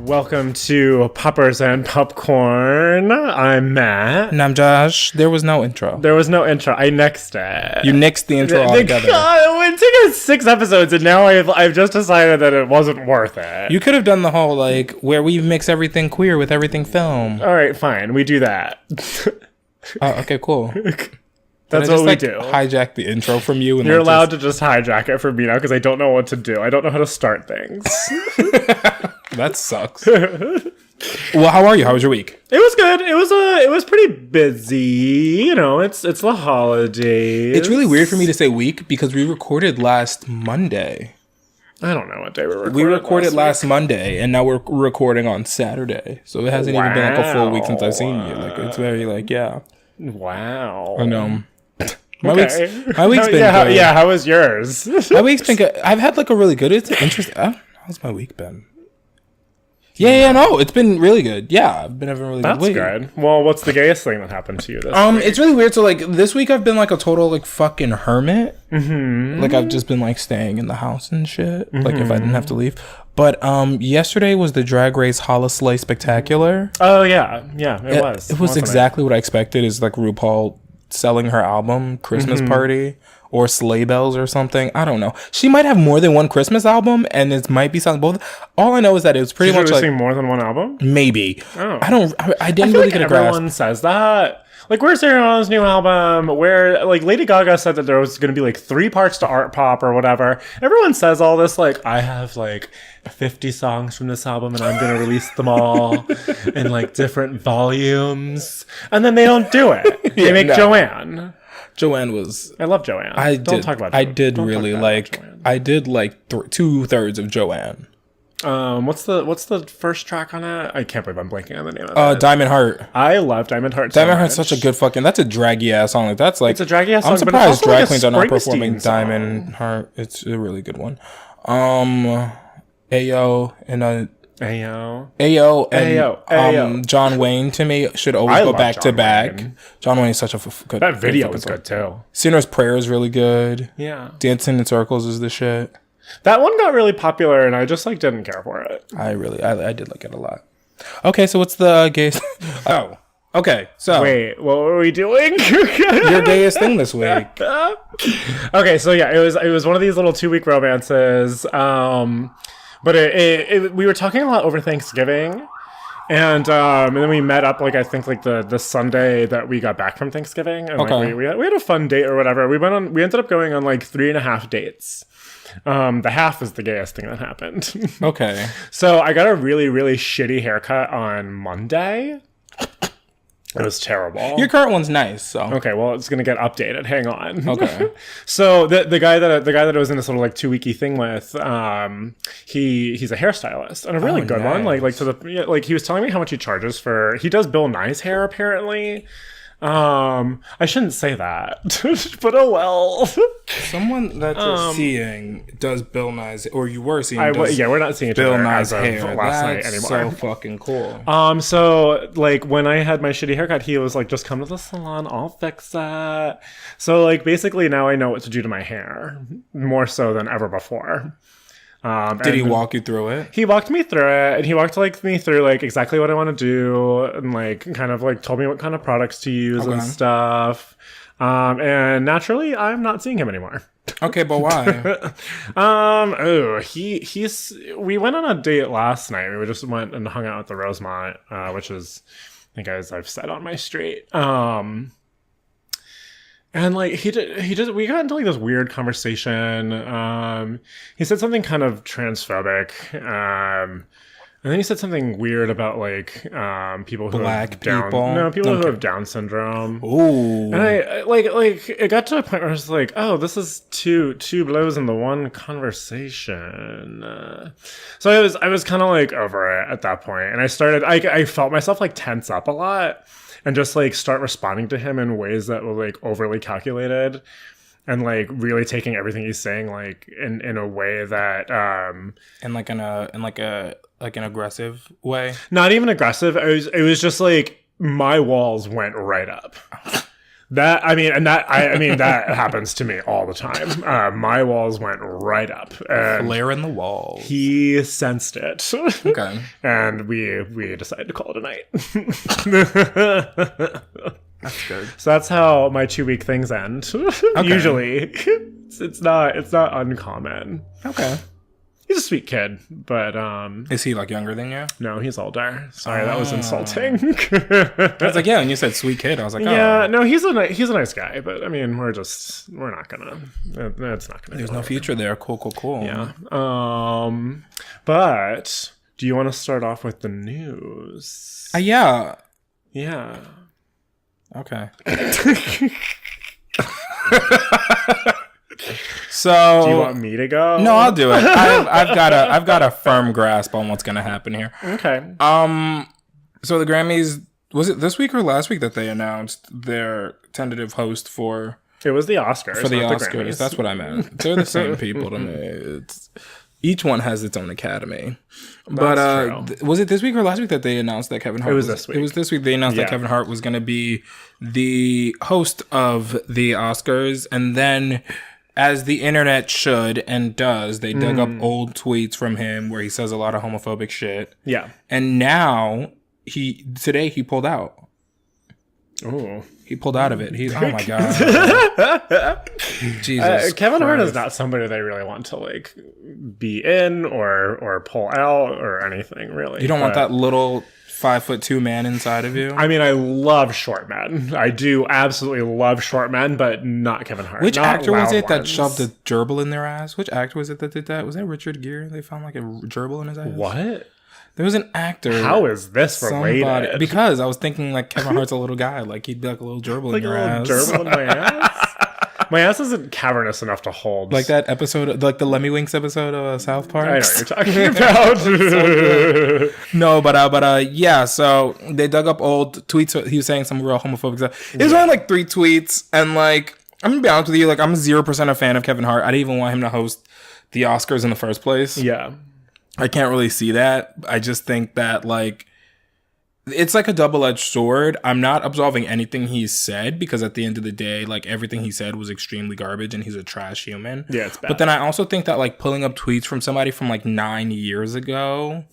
Welcome to Poppers and Popcorn. I'm Matt. And I'm Josh. There was no intro. There was no intro. I nixed it. You nixed the intro altogether. God, it took us 6 episodes, and now I've just decided that it wasn't worth it. You could have done the whole, like, where we mix everything queer with everything film. All right, fine. We do that. Oh, okay, cool. That's what we do. Hijack the intro from you. And You're allowed to just hijack it from me now because I don't know what to do. I don't know how to start things. That sucks. Well, how are you? How was your week? It was good. It was pretty busy. You know, it's the holidays. It's really weird for me to say week because we recorded last Monday. I don't know what day we recorded. We recorded last Monday, and now we're recording on Saturday. So it hasn't even been like a full week since I've seen you. Like, it's very like, yeah. Wow. I know. My Okay. week's been good. Yeah, how was yours? My week's been good. I've had like a really good. It's interesting. How's my week been? Yeah, no, it's been really good. Yeah, I've been having a really good week. That's good. Well, what's the gayest thing that happened to you this week? It's really weird. So like this week, I've been like a total like fucking hermit. Mm-hmm. Like I've just been like staying in the house and shit. Mm-hmm. Like if I didn't have to leave. But yesterday was the Drag Race Holla Slay Spectacular. Oh yeah, it was. It was exactly what I expected. Is like RuPaul selling her album Christmas Party or Sleigh Bells or something. I don't know. She might have more than one Christmas album, and it might be selling both. All I know is that it was pretty much like more than one album. Maybe. Oh. I didn't really get a grasp. Everyone says that. Like, where's Ariana's new album? Where, like, Lady Gaga said that there was going to be, like, 3 parts to Art Pop or whatever. Everyone says all this, like, I have, like, 50 songs from this album and I'm going to release them all in, like, different volumes. And then they don't do it. They make Joanne. Joanne was... I love Joanne. I did really like 2/3 of Joanne. What's the first track on it? I can't believe I'm blanking on the name of it. Diamond Heart. I love Diamond Heart. Diamond Heart's such a good fucking. That's a draggy ass song. Like that's like it's a draggy ass song. I'm surprised but drag queens are not performing song. Diamond Heart. It's a really good one. Ayo and John Wayne to me should always go back to back. John Wayne is such a good. That video was good too. Sinner's Prayer is really good. Yeah. Dancing in Circles is the shit. That one got really popular, and I just like didn't care for it. I did like it a lot. Okay, so what's the gayest? Oh, okay. So wait, what were we doing? Your gayest thing this week? Okay, so yeah, it was one of these little 2-week romances. But we were talking a lot over Thanksgiving, and then we met up like I think like the Sunday that we got back from Thanksgiving, and okay. like, we had a fun date or whatever. We ended up going on like 3.5 dates. The half is the gayest thing that happened. Okay. So I got a really, really shitty haircut on Monday. It was terrible. Your current one's nice, so okay. Well, it's gonna get updated. Hang on. Okay. So the guy that I was in this little like 2-weeky thing with, he's a hairstylist and a really good one. Like to the like he was telling me how much he charges for. He does Bill Nye's hair apparently. I shouldn't say that, but oh well. Someone that you're seeing does Bill Nye's, or you were seeing. We're not seeing Bill Nye's hair last night anymore. So fucking cool. So like when I had my shitty haircut, he was like, "Just come to the salon, I'll fix that." So like basically now I know what to do to my hair more so than ever before. Did he walk you through it? He walked me through it, and he walked me through like exactly what I want to do, and like kind of like told me what kind of products to use and stuff. And naturally, I'm not seeing him anymore. Okay, but why? We went on a date last night. We just went and hung out at the Rosemont, which is, I think as I've said on my street. And like we got into like this weird conversation. He said something kind of transphobic. And then he said something weird about like people who have people who have Down syndrome. Ooh. And I like it got to a point where I was like, oh, this is two blows in the one conversation. So I was kind of like over it at that point, and I felt myself like tense up a lot. And just like start responding to him in ways that were like overly calculated, and like really taking everything he's saying like in a way that in an aggressive way. Not even aggressive. It was just like my walls went right up. That happens to me all the time. My walls went right up. Flare in the walls. He sensed it. Okay. And we decided to call it a night. That's good. So that's how my 2-week things end. Okay. Usually. It's not uncommon. Okay. He's a sweet kid, but is he like younger than you? No, he's older. Sorry, that was insulting. I was like, yeah, and you said sweet kid. I was like, oh. Yeah, no, he's a nice guy, but I mean, we're not gonna. It's not gonna. There's no future there. Cool. Yeah. But do you want to start off with the news? Yeah. Yeah. Okay. So do you want me to go? No, I'll do it. I've got a firm grasp on what's gonna happen here. Okay. So the Grammys, was it this week or last week that they announced their tentative host for? It was the Oscars. For the Oscars, that's what I meant. They're the same people to me. Each one has its own academy. But was it this week or last week that they announced that Kevin Hart? It was this week. It was this week. They announced that Kevin Hart was going to be the host of the Oscars, and then, as the internet should and does, they dug up old tweets from him where he says a lot of homophobic shit. Yeah. And now today he pulled out. Oh. He pulled out of it. Oh my god. Jesus. Kevin Hart is not somebody they really want to like be in or pull out or anything really. You don't want that little 5'2" man inside of you. I mean, I love short men. I do absolutely love short men, but not Kevin Hart. Which not actor was it that ones. shoved a gerbil in their ass? Which actor was it that did that? Was that Richard Gere? They found like a gerbil in his ass. What? There was an actor. How is this related? Because I was thinking like Kevin Hart's a little guy. Like he'd be like a little gerbil in your ass. Gerbil in my ass? My ass isn't cavernous enough to hold. Like that episode, like the Lemmy Winks episode of South Park. I know what you're talking about. No, but yeah. So they dug up old tweets. He was saying some real homophobic stuff. It was only like 3 tweets, and like I'm gonna be honest with you, like I'm 0% a fan of Kevin Hart. I didn't even want him to host the Oscars in the first place. Yeah. I can't really see that. I just think that, like, it's like a double-edged sword. I'm not absolving anything he's said because at the end of the day, like, everything he said was extremely garbage and he's a trash human. Yeah, it's bad. But then I also think that, like, pulling up tweets from somebody from, like, 9 years ago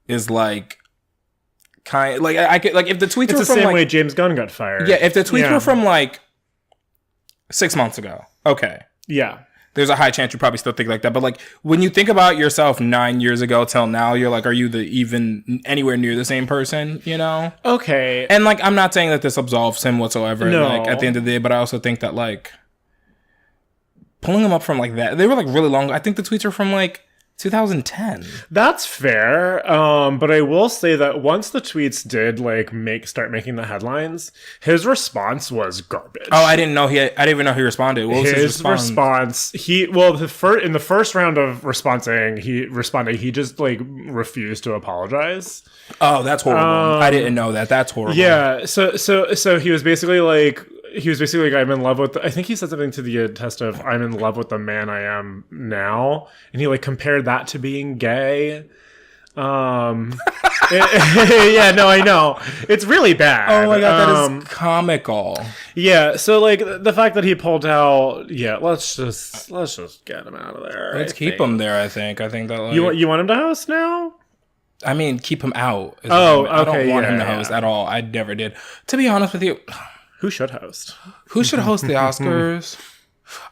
is, like, I could, like, if the tweets were the from, same like, way James Gunn got fired. Yeah, if the tweets were from, like, 6 months ago, okay. Yeah. There's a high chance you probably still think like that. But like when you think about yourself 9 years ago till now, you're like, are you even anywhere near the same person, you know? Okay. And like, I'm not saying that this absolves him whatsoever. No. Like at the end of the day, but I also think that like pulling him up from like that, they were like really long. I think the tweets are from like 2010. That's fair. But I will say that once the tweets did like start making the headlines, his response was garbage. Oh, I didn't even know he responded. What was his response? In the first round of he just like refused to apologize. Oh, that's horrible. I didn't know that. That's horrible. Yeah. So he was basically like I'm in love with I think he said something to the test of I'm in love with the man I am now, and he like compared that to being gay. Yeah, no, I know it's really bad. Oh my god, that is comical. Yeah, so like the fact that he pulled out, yeah, let's just get him out of there. Let's keep him there. I think that like, you want him to host now. I mean, keep him out. Okay, I don't want him to host at all. I never did. To be honest with you. Who should host? Who should host the Oscars?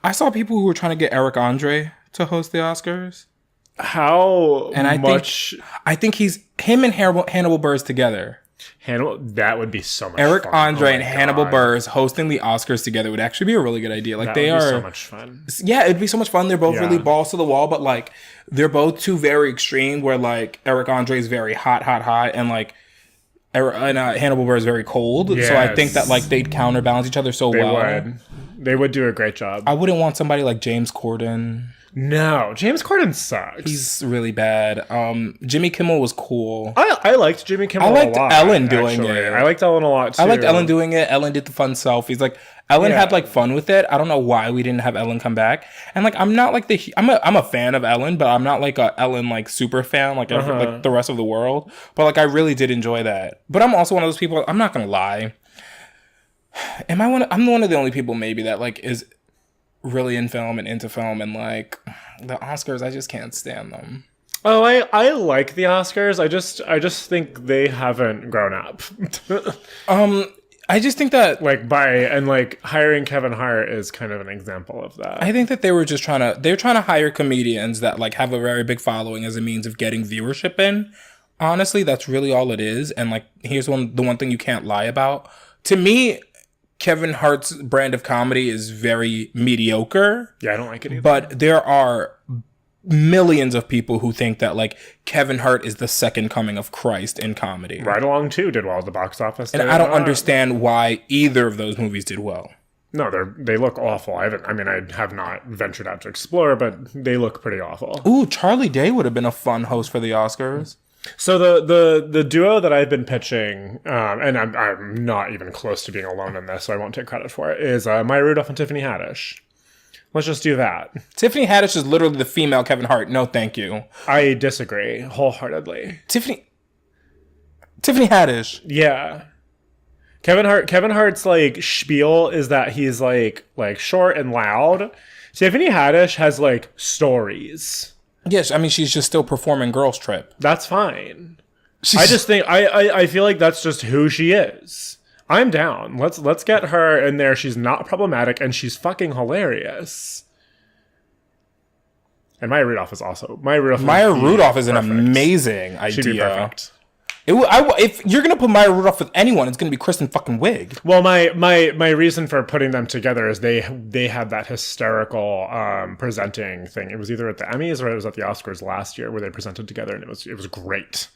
I saw people who were trying to get Eric Andre to host the Oscars. I think him and Hannibal Buress together. That would be so much Eric fun. Andre and Hannibal Buress hosting the Oscars together would actually be a really good idea. Like they are so much fun. Yeah, it'd be so much fun. They're both really balls to the wall, but like they're both two very extreme. Where like Eric Andre is very hot, and like Hannibal Buress is very cold. Yes. So I think that like they'd counterbalance each other They would do a great job. I wouldn't want somebody like James Corden. No, James Corden sucks. He's really bad. Jimmy Kimmel was cool. I liked Jimmy Kimmel. I liked a lot, Ellen doing it. I liked Ellen a lot too. I liked Ellen doing it. Ellen did the fun selfies. Like Ellen had like fun with it. I don't know why we didn't have Ellen come back. And like I'm not like I'm a fan of Ellen, but I'm not like a Ellen like super fan like like the rest of the world. But like I really did enjoy that. But I'm also one of those people. I'm not gonna lie. I'm one of the only people maybe that like is really in film and into film, and like the Oscars, I just can't stand them. Oh, I like the Oscars. I just think they haven't grown up. I just think that like hiring Kevin Hart is kind of an example of that. I think that they're trying to hire comedians that like have a very big following as a means of getting viewership in. Honestly, that's really all it is. And like, here's the one thing you can't lie about. To me, Kevin Hart's brand of comedy is very mediocre. Yeah, I don't like it either. But there are millions of people who think that like Kevin Hart is the second coming of Christ in comedy. Ride Along 2 did well at the box office. And I don't understand why either of those movies did well. No, they look awful. I have not ventured out to explore, but they look pretty awful. Ooh, Charlie Day would have been a fun host for the Oscars. So the duo that I've been pitching, and I'm not even close to being alone in this, so I won't take credit for it, is Maya Rudolph and Tiffany Haddish. Let's just do that. Tiffany Haddish is literally the female Kevin Hart. No, thank you. I disagree wholeheartedly. Tiffany Haddish. Yeah. Kevin Hart's like spiel is that he's like short and loud. Tiffany Haddish has like stories. Yes, I mean she's just still performing Girls Trip. That's fine. I just think I feel like that's just who she is. I'm down. Let's get her in there. She's not problematic and she's fucking hilarious. And Maya Rudolph is also Maya Rudolph is an amazing idea. She'd be perfect. If you're gonna put Maya Rudolph with anyone, it's gonna be Kristen fucking Wiig. Well, my reason for putting them together is they had that hysterical presenting thing. It was either at the Emmys or it was at the Oscars last year where they presented together, and it was great.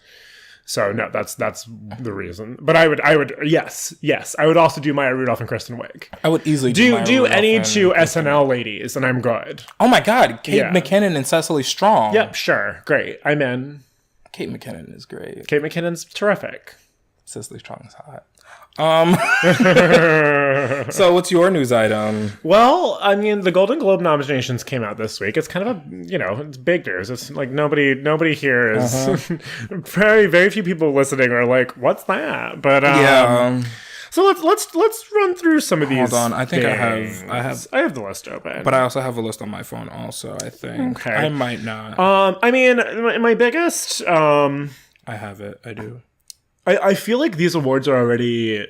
So no, that's the reason. But I would yes, I would also do Maya Rudolph and Kristen Wiig. I would easily do any two SNL ladies, and I'm good. Oh my god, Kate McKinnon and Cecily Strong. Yep, sure, great. I'm in. Kate McKinnon is great. Kate McKinnon's terrific. Cecily Strong is hot. So what's your news item? Well, I mean, the Golden Globe nominations came out this week. It's kind of it's big news. It's like nobody here is very, very few people listening are like, what's that? But so let's run through some of these. Hold on, I think things. I have the list open, but I also have a list on my phone. Also, I think I might not. I mean, my biggest. I have it. I do. I feel like these awards are already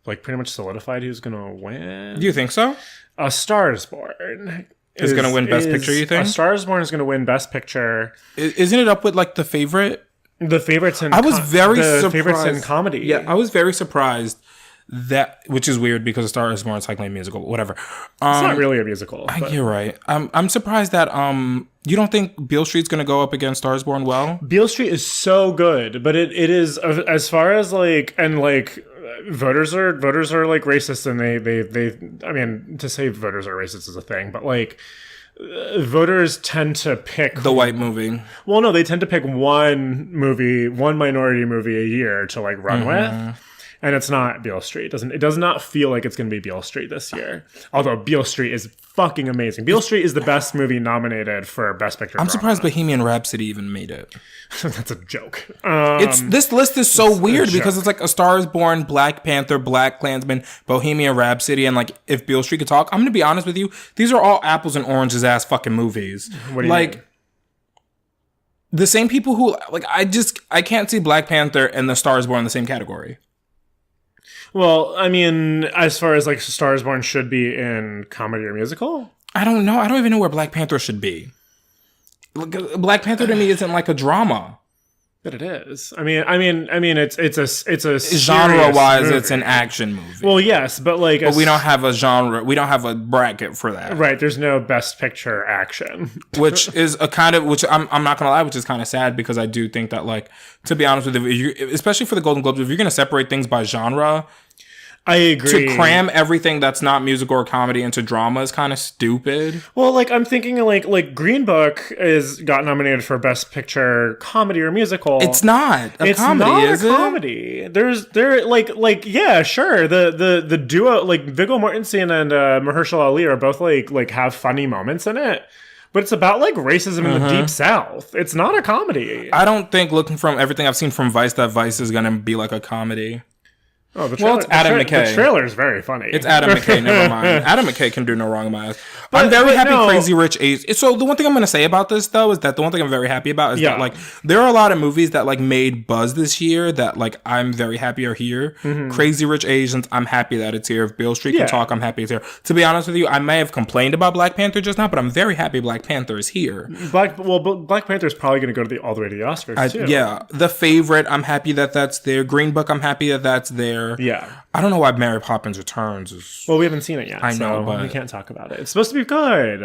like pretty much solidified who's gonna win. Do you think so? A Star is Born is gonna win Best Picture. You think? A Star is Born is gonna win Best Picture. Isn't it up with like The Favorite? The Favorites in I was very surprised. Favorites in comedy. Yeah, I was very surprised. That, which is weird because A Star is Born is technically a musical, whatever. It's not really a musical. You're right. I'm surprised that you don't think Beale Street's gonna go up against Star is Born well? Beale Street is so good, but it is as far as like voters are like racist, and they I mean, to say voters are racist is a thing, but like voters tend to pick the white movie. Well, no, they tend to pick one minority movie a year to like run with. And it's not Beale Street. It does not feel like it's going to be Beale Street this year. Although Beale Street is fucking amazing. Beale Street is the best movie nominated for Best Picture. I'm surprised Bohemian Rhapsody even made it. That's a joke. This list is so weird because it's like A Star is Born, Black Panther, Black Klansman, Bohemian Rhapsody, and like if Beale Street could talk. I'm going to be honest with you. These are all apples and oranges ass fucking movies. What do you mean? The same people who like I can't see Black Panther and The Star is Born in the same category. Well, I mean, as far as like Star is Born should be in comedy or musical? I don't know. I don't even know where Black Panther should be. Black Panther to me isn't like a drama. But it is. I mean, it's a genre-wise, it's an action movie. Well, yes, but like, we don't have a genre. We don't have a bracket for that. Right. There's no Best Picture action, which is a kind of which I'm not gonna lie, which is kind of sad because I do think that like to be honest with you, especially for the Golden Globes, if you're gonna separate things by genre. I agree. To cram everything that's not musical or comedy into drama is kind of stupid. Well, like I'm thinking like Green Book got nominated for Best Picture comedy or musical. It's not a comedy, is it? It's not a comedy. There like yeah, sure. The duo like Viggo Mortensen and Mahershala Ali are both like have funny moments in it. But it's about like racism in the Deep South. It's not a comedy. I don't think looking from everything I've seen from Vice that Vice is going to be like a comedy. Oh, the Well, it's Adam McKay. The trailer is very funny. It's Adam McKay, never mind. Adam McKay can do no wrong in my eyes. I'm very happy Crazy Rich Asians. So the one thing I'm going to say about this, though, is that the one thing I'm very happy about is that, like, there are a lot of movies that, like, made buzz this year that, like, I'm very happy are here. Crazy Rich Asians, I'm happy that it's here. If Beale Street Can Talk, I'm happy it's here. To be honest with you, I may have complained about Black Panther just now, but I'm very happy Black Panther is here. Black Panther is probably going to go all the way to the Oscars, too. Yeah. The Favorite, I'm happy that that's there. Green Book, I'm happy that that's there. Yeah. I don't know why Mary Poppins Returns is... Well, we haven't seen it yet, so but we can't talk about it. It's supposed to be good.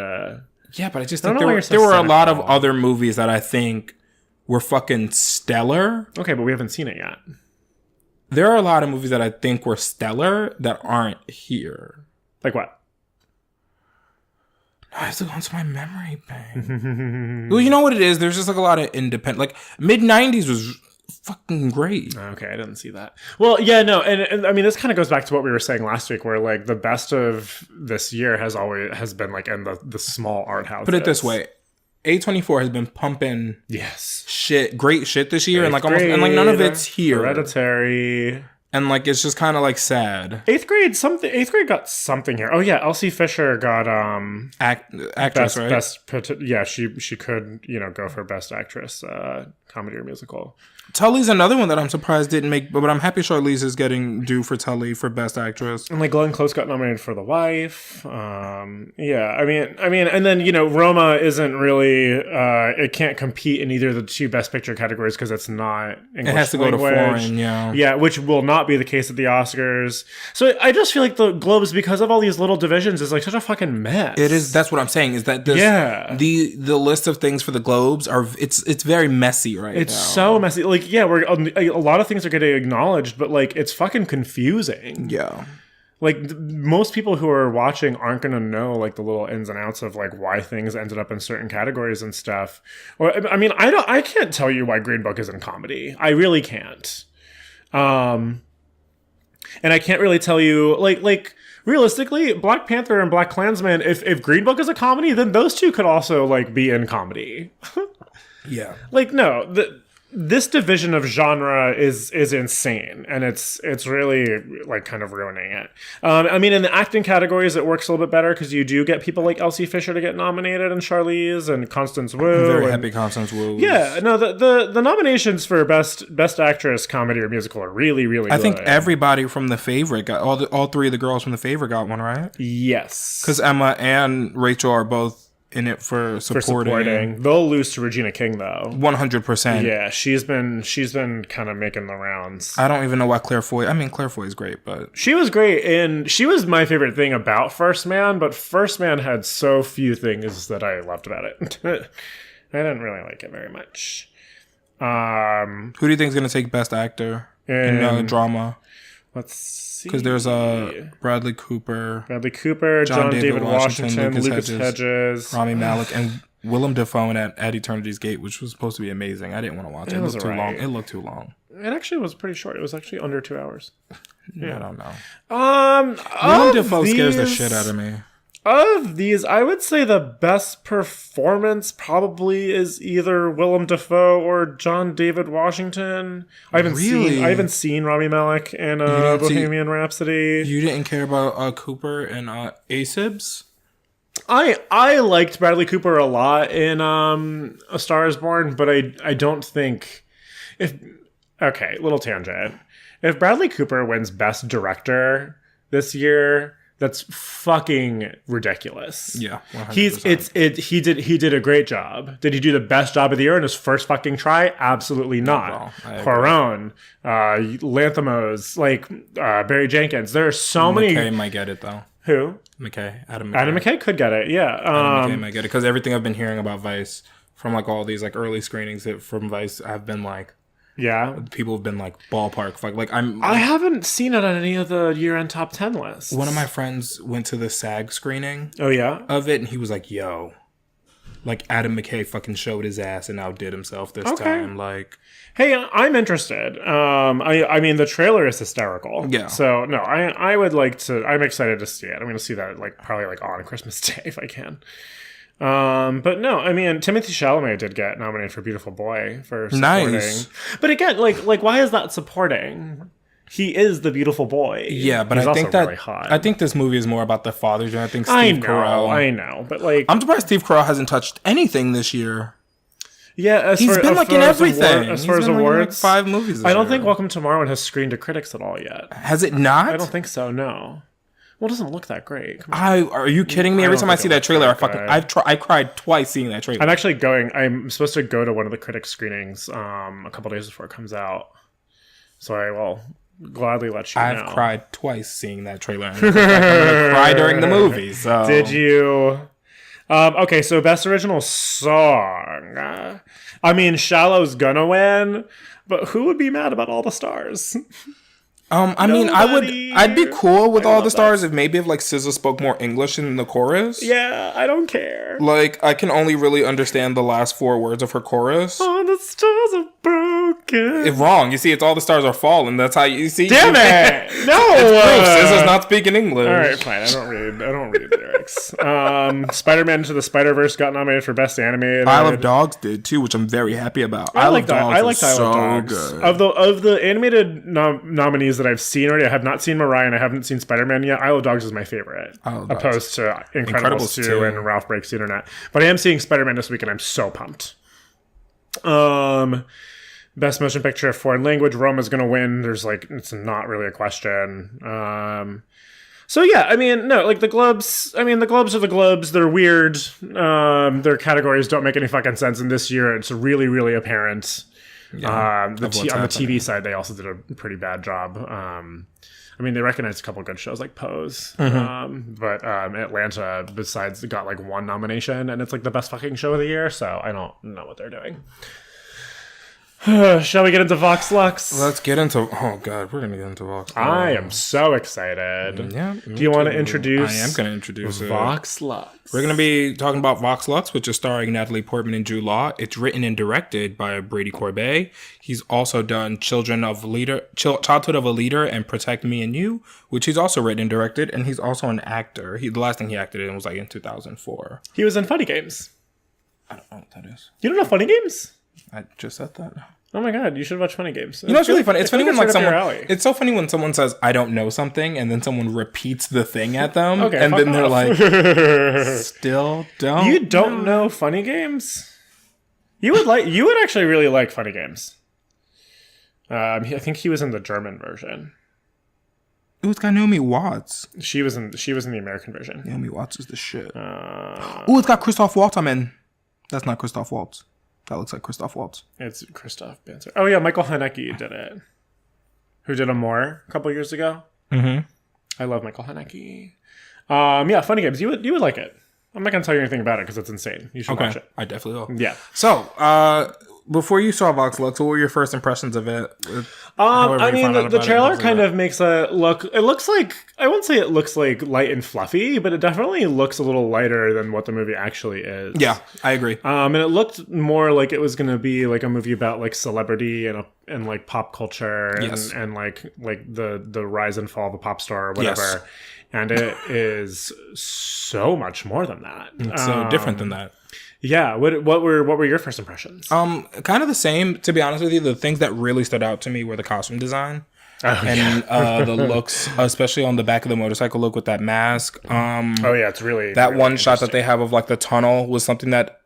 Yeah, but I just think there were a lot of other movies that I think were fucking stellar. Okay, but we haven't seen it yet. There are a lot of movies that I think were stellar that aren't here. Like what? I have to go into my memory bank. Well, you know what it is? There's just like a lot of independent... Like, mid-90s was... fucking great. Okay, I didn't see that. Well, yeah, no, and I mean, this kind of goes back to what we were saying last week, where like the best of this year has been like in the small art houses. Put it this way, A24 has been pumping great shit this year, and like almost and like none of it's here. Hereditary. And like it's just kind of like sad. Eighth grade got something here. Oh yeah, Elsie Fisher got actress, right? She could go for best actress, comedy or musical. Tully's another one that I'm surprised didn't make, but I'm happy Charlize is getting due for Tully for best actress. And like Glenn Close got nominated for The Wife. Yeah, I mean, and then Roma isn't really it can't compete in either of the two best picture categories because it's not English. It has to go to foreign, yeah, which will not be the case at the Oscars. So I just feel like the Globes, because of all these little divisions, is like such a fucking mess. It is. That's what I'm saying. Is that the list of things for the Globes it's very messy right now. It's so messy. Like, yeah, a lot of things are getting acknowledged, but like it's fucking confusing. Yeah. Like most people who are watching aren't going to know like the little ins and outs of like why things ended up in certain categories and stuff. Or I mean, I can't tell you why Green Book isn't comedy. I really can't. And I can't really tell you like realistically, Black Panther and Black Klansman, if Green Book is a comedy, then those two could also like be in comedy. Yeah. Like no, this division of genre is insane, and it's really like kind of ruining it. I mean, in the acting categories, it works a little bit better because you do get people like Elsie Fisher to get nominated, and Charlize and Constance Wu. I'm very happy Constance Wu. Yeah, no, the nominations for best actress, comedy or musical are really really. I think everybody from The Favorite got all three of the girls from The Favorite got one, right? Yes, because Emma and Rachel are both in it for supporting. They'll lose to Regina King though. 100%. Yeah, she's been kind of making the rounds. I don't even know why Claire Foy. I mean, Claire Foy is great, but she was great, and she was my favorite thing about First Man. But First Man had so few things that I loved about it. I didn't really like it very much. Who do you think is going to take Best Actor in drama? Let's see. Because there's Bradley Cooper, John David Washington, Lucas Hedges, Rami Malek, and Willem Dafoe at Eternity's Gate, which was supposed to be amazing. I didn't want to watch it. It looked too long. It looked too long. It actually was pretty short. It was actually under 2 hours. Yeah. I don't know. Willem Dafoe scares the shit out of me. Of these, I would say the best performance probably is either Willem Dafoe or John David Washington. I haven't seen Rami Malek in Bohemian Rhapsody. You didn't care about Cooper and ASIBS? I liked Bradley Cooper a lot in A Star Is Born, but I don't think little tangent. If Bradley Cooper wins Best Director this year, that's fucking ridiculous. Yeah, 100%. He did a great job. Did he do the best job of the year in his first fucking try? Absolutely not. Cuarón, Lanthimos, like Barry Jenkins. There are so many. McKay might get it though. Who? McKay. Adam McKay could get it. Yeah. Adam McKay might get it because everything I've been hearing about Vice from like all these like early screenings from Vice, I've been like. Yeah, people have been like ballpark. I haven't seen it on any of the year-end top 10 lists. One of my friends went to the SAG screening. Oh yeah, of it, and he was like, "Yo, like Adam McKay fucking showed his ass and outdid himself this time." Like, hey, I'm interested. I mean, the trailer is hysterical. Yeah. So no, I would like to. I'm excited to see it. I'm going to see that probably on Christmas Day if I can. But no, I mean, Timothée Chalamet did get nominated for Beautiful Boy for supporting. Nice. But again, like why is that supporting? He is the beautiful boy. Yeah, but He's I think also that really hot. I think this movie is more about the father. I think Steve Carell. I know, but like, I'm surprised Steve Carell hasn't touched anything this year. yeah, He's been like in everything. As far as He's been awards, like in, 5 movies. I don't think Welcome to Tomorrow has screened to critics at all yet. Has it not? I don't think so. No. Well, it doesn't look that great. Come on. Are you kidding me? Every time I see that trailer, I cried twice seeing that trailer. I'm supposed to go to one of the critic screenings a couple days before it comes out. So I will gladly let you know. I've cried twice seeing that trailer. I'm gonna cry during the movie. So. Did you? Okay, so best original song. I mean, Shallow's gonna win, but who would be mad about All the Stars? I mean, I'd be cool with All the Stars if like SZA spoke more English in the chorus. Yeah, I don't care. Like, I can only really understand the last 4 words of her chorus. All the stars are broken. It's wrong. You see, it's all the stars are falling. That's how you see. Damn it! No! SZA's not speaking English. All right, fine. I don't read lyrics. Spider-Man Into the Spider-Verse got nominated for Best Animated. Isle of Dogs did too, which I'm very happy about. I like Isle of Dogs. Good. Of the animated nominees that I've seen already, I have not seen Mariah and I haven't seen Spider-Man yet. Isle of Dogs is my favorite, opposed to Incredibles 2 and Ralph Breaks the Internet. But I am seeing Spider-Man this week and I'm so pumped. Best Motion Picture, Foreign Language, Rome is going to win. It's not really a question. So yeah, I mean, no, like the Globes are the Globes. They're weird. Their categories don't make any fucking sense. And this year it's really, really apparent. Yeah, on the TV side, they also did a pretty bad job. I mean, they recognized a couple of good shows like Pose, but Atlanta, besides, got like 1 nomination, and it's like the best fucking show of the year. So I don't know what they're doing. Shall we get into Vox Lux? Let's get into. Oh God, we're gonna get into Vox. I am so excited. Yeah. Do you want to introduce? I am gonna introduce Vox Lux. We're gonna be talking about Vox Lux, which is starring Natalie Portman and Jude Law. It's written and directed by Brady Corbet. He's also done Childhood of a Leader and Protect Me and You, which he's also written and directed, and he's also an actor. The last thing he acted in was like in 2004. He was in Funny Games. I don't know what that is. You don't know Funny Games? I just said that. Oh my God, you should watch Funny Games. You know, it's really funny. It's funny when like someone. It's so funny when someone says, "I don't know something," and then someone repeats the thing at them, and then they're like, "Still don't." You don't know Funny Games? You would actually really like Funny Games. I think he was in the German version. Ooh, it's got Naomi Watts. She was in the American version. Naomi Watts is the shit. Ooh, it's got Christoph Waltz. I'm in. That's not Christoph Waltz. That looks like Christoph Waltz. It's Christoph Banzer. Oh yeah, Michael Haneke did it. Who did Amour a couple years ago. Mm-hmm. I love Michael Haneke. Yeah, Funny Games. You would like it. I'm not gonna tell you anything about it because it's insane. You should watch it. I definitely will. Yeah. So, before you saw Vox Lux, what were your first impressions of it? I mean, the trailer kind of makes it look. It looks like, I won't say it looks like light and fluffy, but it definitely looks a little lighter than what the movie actually is. Yeah, I agree. And it looked more like it was going to be like a movie about like celebrity and like pop culture and like the rise and fall of a pop star or whatever. Yes. And it is so much more than that. It's so different than that. Yeah. What were your first impressions? Kind of the same, to be honest with you. The things that really stood out to me were the costume design the looks, especially on the back of the motorcycle look with that mask. It's really that really one shot that they have of like the tunnel was something that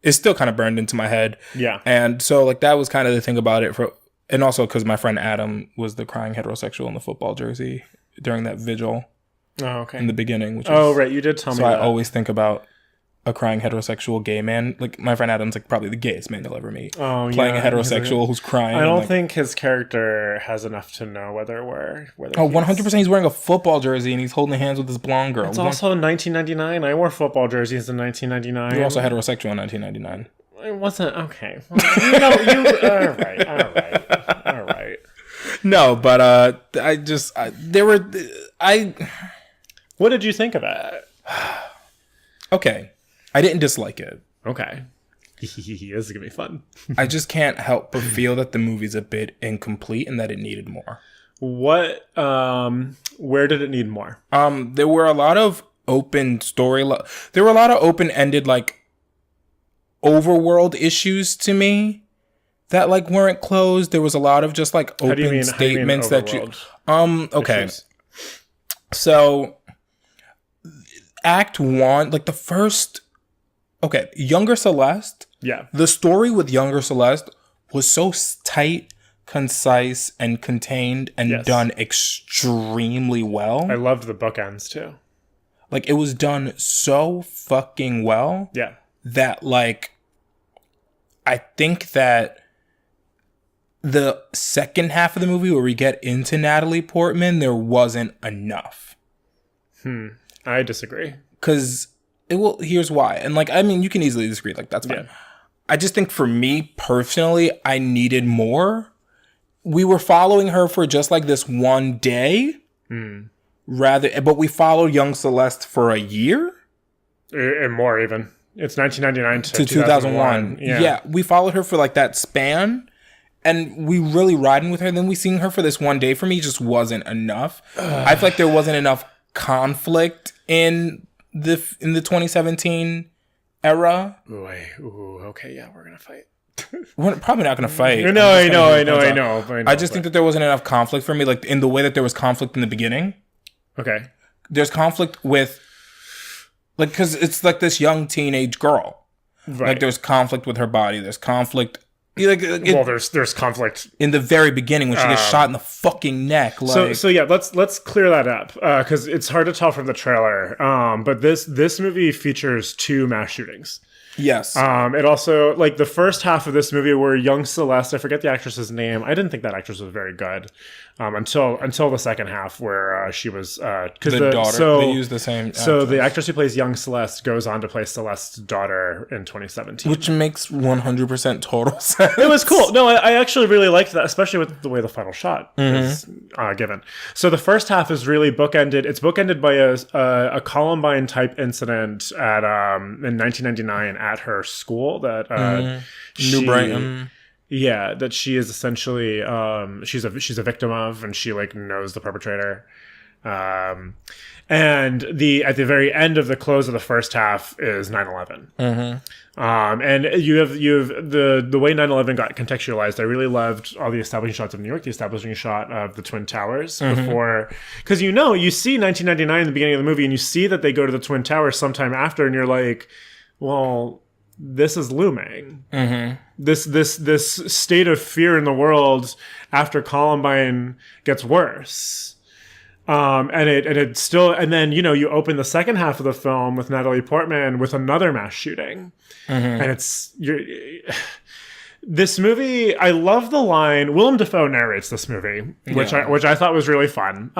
is still kind of burned into my head. Yeah. And so like that was kind of the thing about it and also because my friend Adam was the crying heterosexual in the football jersey during that vigil. Oh, okay. In the beginning. Right. You did tell me that. So I always think about a crying heterosexual gay man. Like my friend Adam's like probably the gayest man you'll ever meet. Playing a heterosexual who's crying. I don't think his character has enough to know whether 100% he's wearing a football jersey and he's holding hands with this blonde girl. It's also 1999. I wore football jerseys in 1999. You're also heterosexual in 1999. It wasn't okay. Well, all right. No, but What did you think of it? Okay. I didn't dislike it. Okay. This is going to be fun. I just can't help but feel that the movie's a bit incomplete and that it needed more. What, where did it need more? There were a lot of open there were a lot of open-ended, like, overworld issues to me that like weren't closed. There was a lot of just like How do you open mean statements that you okay. issues? So Act 1, like the first Younger Celeste. Yeah. The story with Younger Celeste was so tight, concise, and contained and done extremely well. I loved the bookends too. Like it was done so fucking well. Yeah. That like I think that the second half of the movie where we get into Natalie Portman, there wasn't enough. I disagree. Because here's why. And like, I mean, you can easily disagree. Like, that's fine. Yeah. I just think for me personally, I needed more. We were following her for just like this one day. But we followed young Celeste for a year. And more even. It's 1999 to 2001. Yeah. We followed her for like that span. And we really riding with her. Then we seeing her for this one day for me just wasn't enough. I feel like there wasn't enough conflict in the 2017 era. Okay, yeah, we're gonna fight. We're probably not gonna fight. I know. I just think that there wasn't enough conflict for me, like in the way that there was conflict in the beginning. Okay. There's conflict with, like, because it's like this young teenage girl. Right. Like there's conflict with her body. There's conflict. There's conflict in the very beginning when she gets shot in the fucking neck. Like. So yeah, let's clear that up because it's hard to tell from the trailer. But this movie features 2 mass shootings. Yes. It also, like, the first half of this movie where young Celeste, I forget the actress's name. I didn't think that actress was very good until the second half where she was because the daughter. So they use the same. Actress. So the actress who plays young Celeste goes on to play Celeste's daughter in 2017, which makes 100% total sense. It was cool. No, I actually really liked that, especially with the way the final shot is given. So the first half is really bookended. It's bookended by a Columbine type incident at in 1999 at her school that New Brighton. Yeah, that she is essentially she's a victim of, and she like knows the perpetrator. And at the very end of the close of the first half is 9/11. And you have the way 9/11 got contextualized. I really loved all the establishing shots of New York, the establishing shot of the Twin Towers before, because you see 1999 in the beginning of the movie, and you see that they go to the Twin Towers sometime after, and you're like, well, this is looming. This state of fear in the world after Columbine gets worse. And it still, and then, you open the second half of the film with Natalie Portman with another mass shooting. And this movie, I love the line, Willem Dafoe narrates this movie, which I thought was really fun.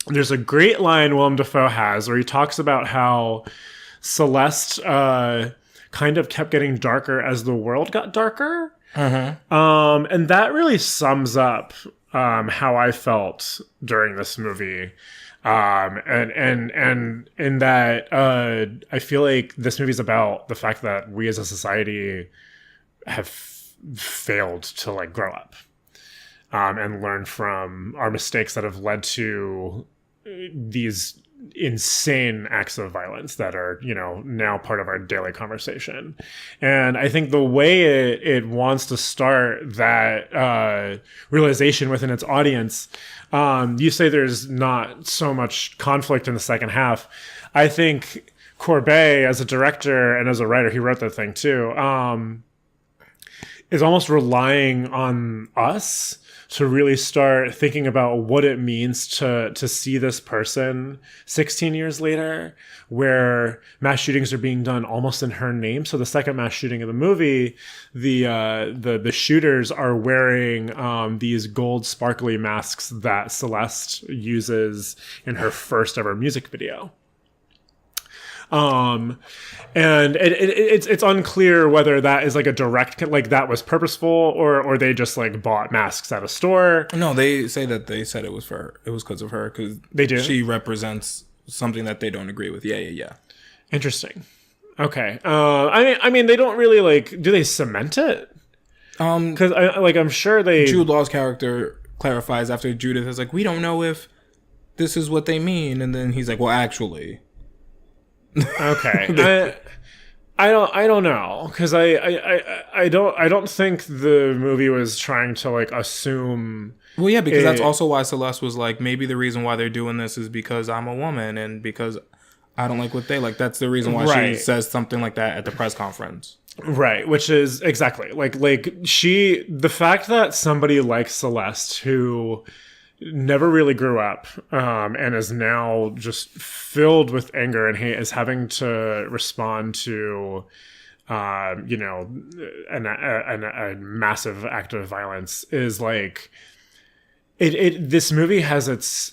There's a great line Willem Dafoe has where he talks about how Celeste kind of kept getting darker as the world got darker. And that really sums up how I felt during this movie. And in that I feel like this movie is about the fact that we as a society have failed to like grow up and learn from our mistakes that have led to these insane acts of violence that are, now part of our daily conversation. And I think the way it wants to start that realization within its audience, you say there's not so much conflict in the second half. I think Corbet, as a director and as a writer, he wrote that thing too, is almost relying on us to really start thinking about what it means to see this person 16 years later, where mass shootings are being done almost in her name. So the second mass shooting of the movie, the shooters are wearing these gold sparkly masks that Celeste uses in her first ever music video. And it's unclear whether that is like a direct, like that was purposeful or they just like bought masks at a store. No, they say that they said it was for her. It was because of her, because they do. She represents something that they don't agree with. Yeah. Interesting. Okay. I mean, they don't really like. Do they cement it? Because I'm sure they. Jude Law's character clarifies after Judith is like, we don't know if this is what they mean, and then he's like, well, actually. Okay. I don't know, because I don't think the movie was trying to like assume. Well, yeah, because that's also why Celeste was like, maybe the reason why they're doing this is because I'm a woman and because I don't like what they like. That's the reason why she says something like that at the press conference. Right, which is exactly like the fact that somebody like Celeste, who never really grew up, and is now just filled with anger and hate, is having to respond to you know, a massive act of violence, is like this movie has its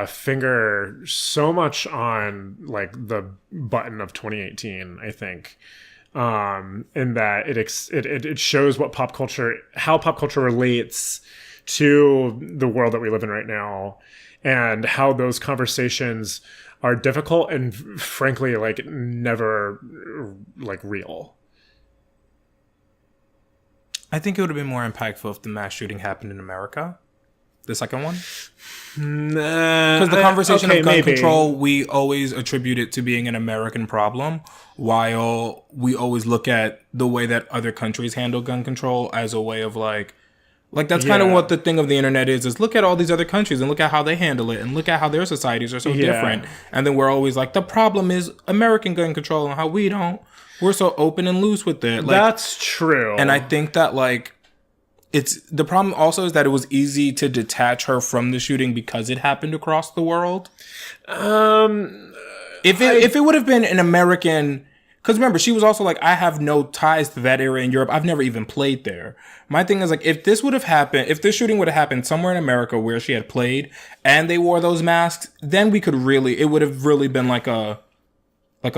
finger so much on like the button of 2018, I think, in that it shows what how pop culture relates to the world that we live in right now, and how those conversations are difficult and frankly like never like real. I think it would have been more impactful if the mass shooting happened in America. The second one? Because the conversation of gun control, we always attribute it to being an American problem, while we always look at the way that other countries handle gun control as a way of like that's kind of what the thing of the internet is look at all these other countries and look at how they handle it and look at how their societies are so different. And then we're always like, the problem is American gun control and how we're so open and loose with it. Like, that's true. And I think that like, it's the problem also is that it was easy to detach her from the shooting because it happened across the world. If it would have been an American, because remember, she was also like, I have no ties to that area in Europe. I've never even played there. My thing is like, if this shooting would have happened somewhere in America where she had played and they wore those masks, then it would have really been like a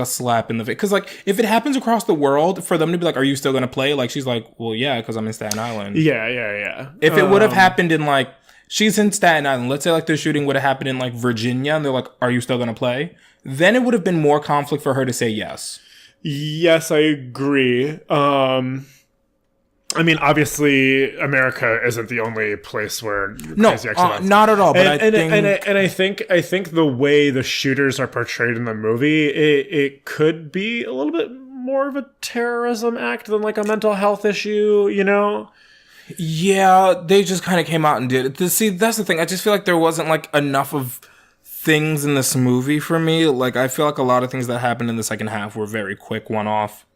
slap in the face. Because like, if it happens across the world, for them to be like, are you still going to play? Like, she's like, well, yeah, because I'm in Staten Island. Yeah. If it would have happened in like, she's in Staten Island, let's say like the shooting would have happened in like Virginia, and they're like, are you still going to play? Then it would have been more conflict for her to say yes. Yes, I agree. I mean, obviously, America isn't the only place where crazy accidents. Not at all. But I think the way the shooters are portrayed in the movie, it could be a little bit more of a terrorism act than like a mental health issue, you know? Yeah, they just kind of came out and did it. See, that's the thing. I just feel like there wasn't like enough of things in this movie for me. Like, I feel like a lot of things that happened in the second half were very quick one-off.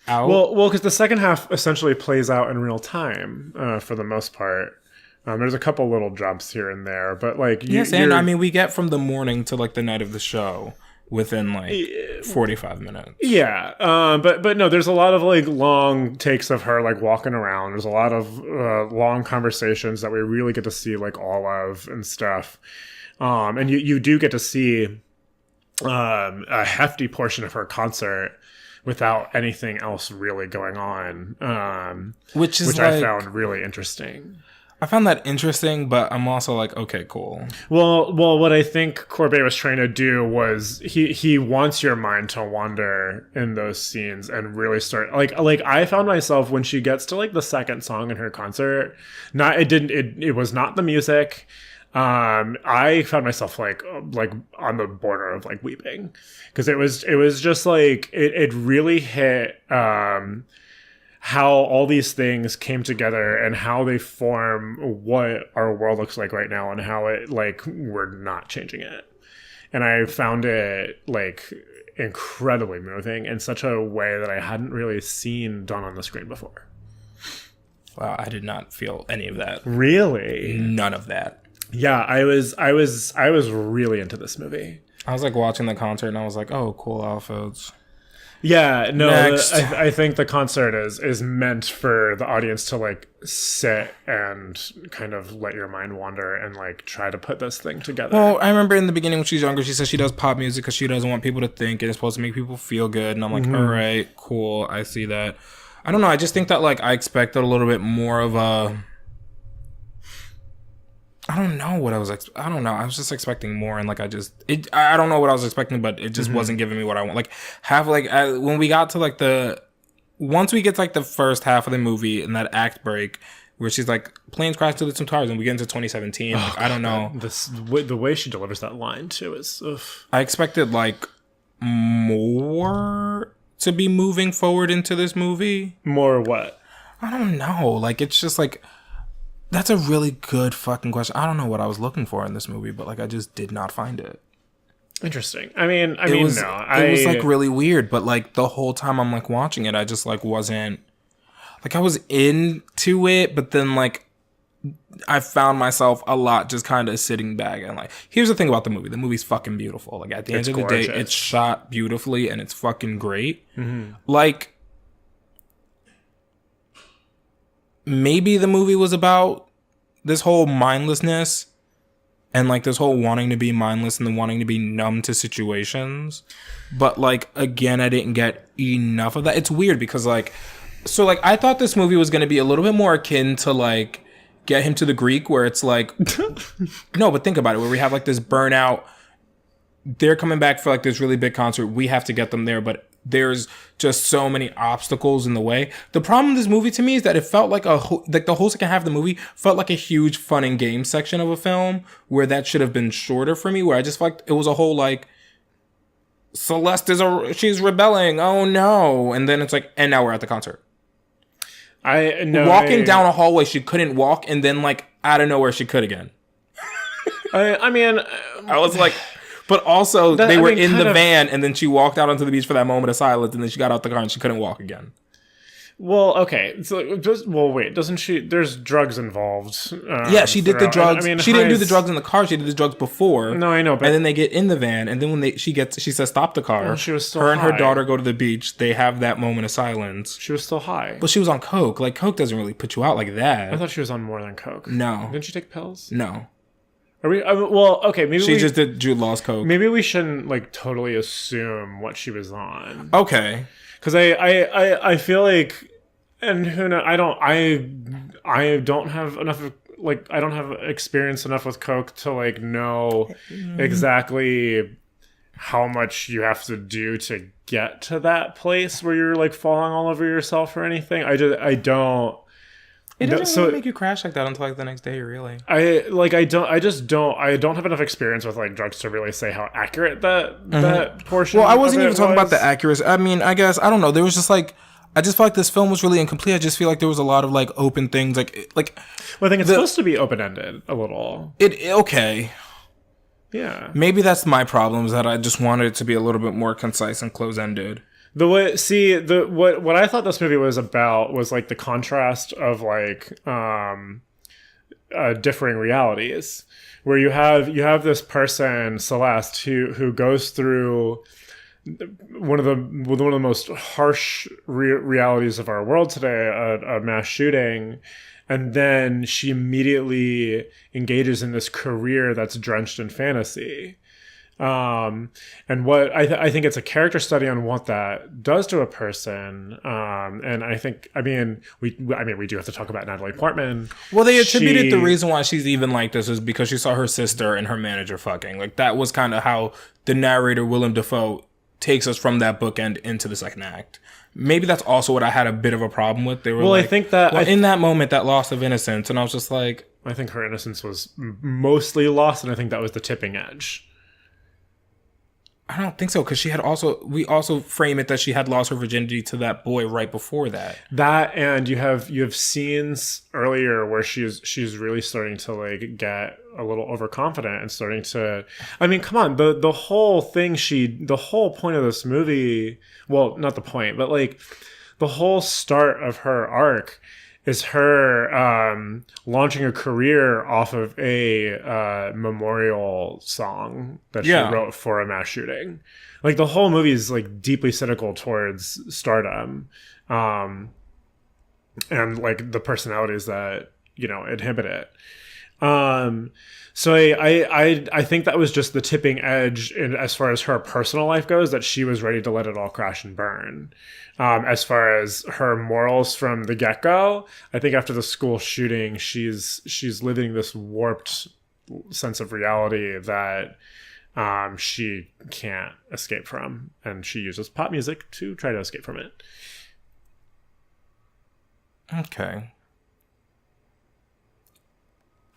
Out. Well, because the second half essentially plays out in real time for the most part. There's a couple little jumps here and there, but like and I mean, we get from the morning to like the night of the show within like 45 minutes. Yeah, but no, there's a lot of like long takes of her like walking around. There's a lot of long conversations that we really get to see like all of and stuff. And you do get to see a hefty portion of her concert without anything else really going on, which I found really interesting. I found that interesting, but I'm also like, okay, cool. Well, what I think Corbet was trying to do was he wants your mind to wander in those scenes and really start like I found myself when she gets to like the second song in her concert, it was not the music. I found myself like on the border of like weeping, because it was just like it really hit how all these things came together and how they form what our world looks like right now, and how it like we're not changing it. And I found it like incredibly moving in such a way that I hadn't really seen done on the screen before. Wow, I did not feel any of that. Really? None of that. Yeah, I was really into this movie. I was like watching the concert and I was like, oh, cool outfits. Yeah, no, I think the concert is meant for the audience to like sit and kind of let your mind wander and like try to put this thing together. Well, I remember in the beginning when she's younger, she says she does pop music because she doesn't want people to think, and it's supposed to make people feel good. And I'm like, all right, cool, I see that. I don't know, I just think that like I expected a little bit more of a... I don't know. I was just expecting more, and like I don't know what I was expecting, but it just wasn't giving me what I want. Like when we got to once we get to like the first half of the movie and that act break where she's like, planes crash into some tires, and we get into 2017. Like, I don't know. The way she delivers that line too is. Ugh. I expected like more to be moving forward into this movie? More what? I don't know. Like, it's just like, that's a really good fucking question. I don't know what I was looking for in this movie, but like, I just did not find it. Interesting. I mean, It was like really weird, but like the whole time I'm like watching it, I just like wasn't, like I was into it, but then like I found myself a lot just kind of sitting back and like, here's the thing about the movie. The movie's fucking beautiful. Like at the end of the day, it's shot beautifully and it's fucking great. Mm-hmm. Like maybe the movie was about this whole mindlessness and like this whole wanting to be mindless and then wanting to be numb to situations. But like, again, I didn't get enough of that. It's weird because like, so like I thought this movie was going to be a little bit more akin to like Get Him to the Greek, where it's like, no, but think about it, where we have like this burnout. They're coming back for like this really big concert. We have to get them there, but there's just so many obstacles in the way. The problem with this movie to me is that it felt like like the whole second half of the movie felt like a huge fun and game section of a film where that should have been shorter for me, where I just felt like it was a whole like, Celeste she's rebelling. Oh no. And then it's like, and now we're at the concert. Walking down a hallway, she couldn't walk. And then like out of nowhere, she could again. I mean, I was like, but also they were in the van and then she walked out onto the beach for that moment of silence. And then she got out the car and she couldn't walk again. Well, okay. So wait, doesn't she? There's drugs involved. Yeah, she did the drugs. I mean, she didn't do the drugs in the car. She did the drugs before. No, I know. But and then they get in the van, and then when she says stop the car. Well, she was still her high. And her daughter go to the beach. They have that moment of silence. She was still high. But she was on coke. Like coke doesn't really put you out like that. I thought she was on more than coke. No. Didn't she take pills? No. Are we? Well, okay. Maybe she just did Jude Law's coke. Maybe we shouldn't like totally assume what she was on. Okay. Because I feel like. And who knows? I don't have enough like I don't have experience enough with coke to like know exactly how much you have to do to get to that place where you're like falling all over yourself or anything. I don't. It doesn't really make you crash like that until like the next day, really. I don't have enough experience with like drugs to really say how accurate that portion. Well, I wasn't even talking about the accuracy. I mean, I guess I don't know. There was just like. I just feel like this film was really incomplete. I just feel like there was a lot of like open things, like. Well, I think it's supposed to be open ended a little. Okay. Yeah. Maybe that's my problem, is that I just wanted it to be a little bit more concise and close ended. What I thought this movie was about was like the contrast of like differing realities, where you have this person Celeste who goes through one of the most harsh realities of our world today, a mass shooting, and then she immediately engages in this career that's drenched in fantasy. And what I think it's a character study on what that does to a person. And I think, we do have to talk about Natalie Portman. Well, they attributed the reason why she's even like this is because she saw her sister and her manager fucking. Like that was kind of how the narrator Willem Dafoe takes us from that bookend into the second act. Maybe that's also what I had a bit of a problem with. They were I think that in that moment, that loss of innocence, and I was just like, I think her innocence was mostly lost, and I think that was the tipping edge. I don't think so, because we also frame it that she had lost her virginity to that boy right before that. That, and you have scenes earlier where she's really starting to like get a little overconfident and starting to. I mean, come on, the whole thing the whole point of this movie. Well, not the point, but like the whole start of her arc is her launching a career off of a memorial song that she wrote for a mass shooting. Like the whole movie is like deeply cynical towards stardom, and like the personalities that inhibit it. So I think that was just the tipping edge in as far as her personal life goes, that she was ready to let it all crash and burn. As far as her morals from the get-go, I think after the school shooting, she's living this warped sense of reality that she can't escape from, and she uses pop music to try to escape from it. Okay.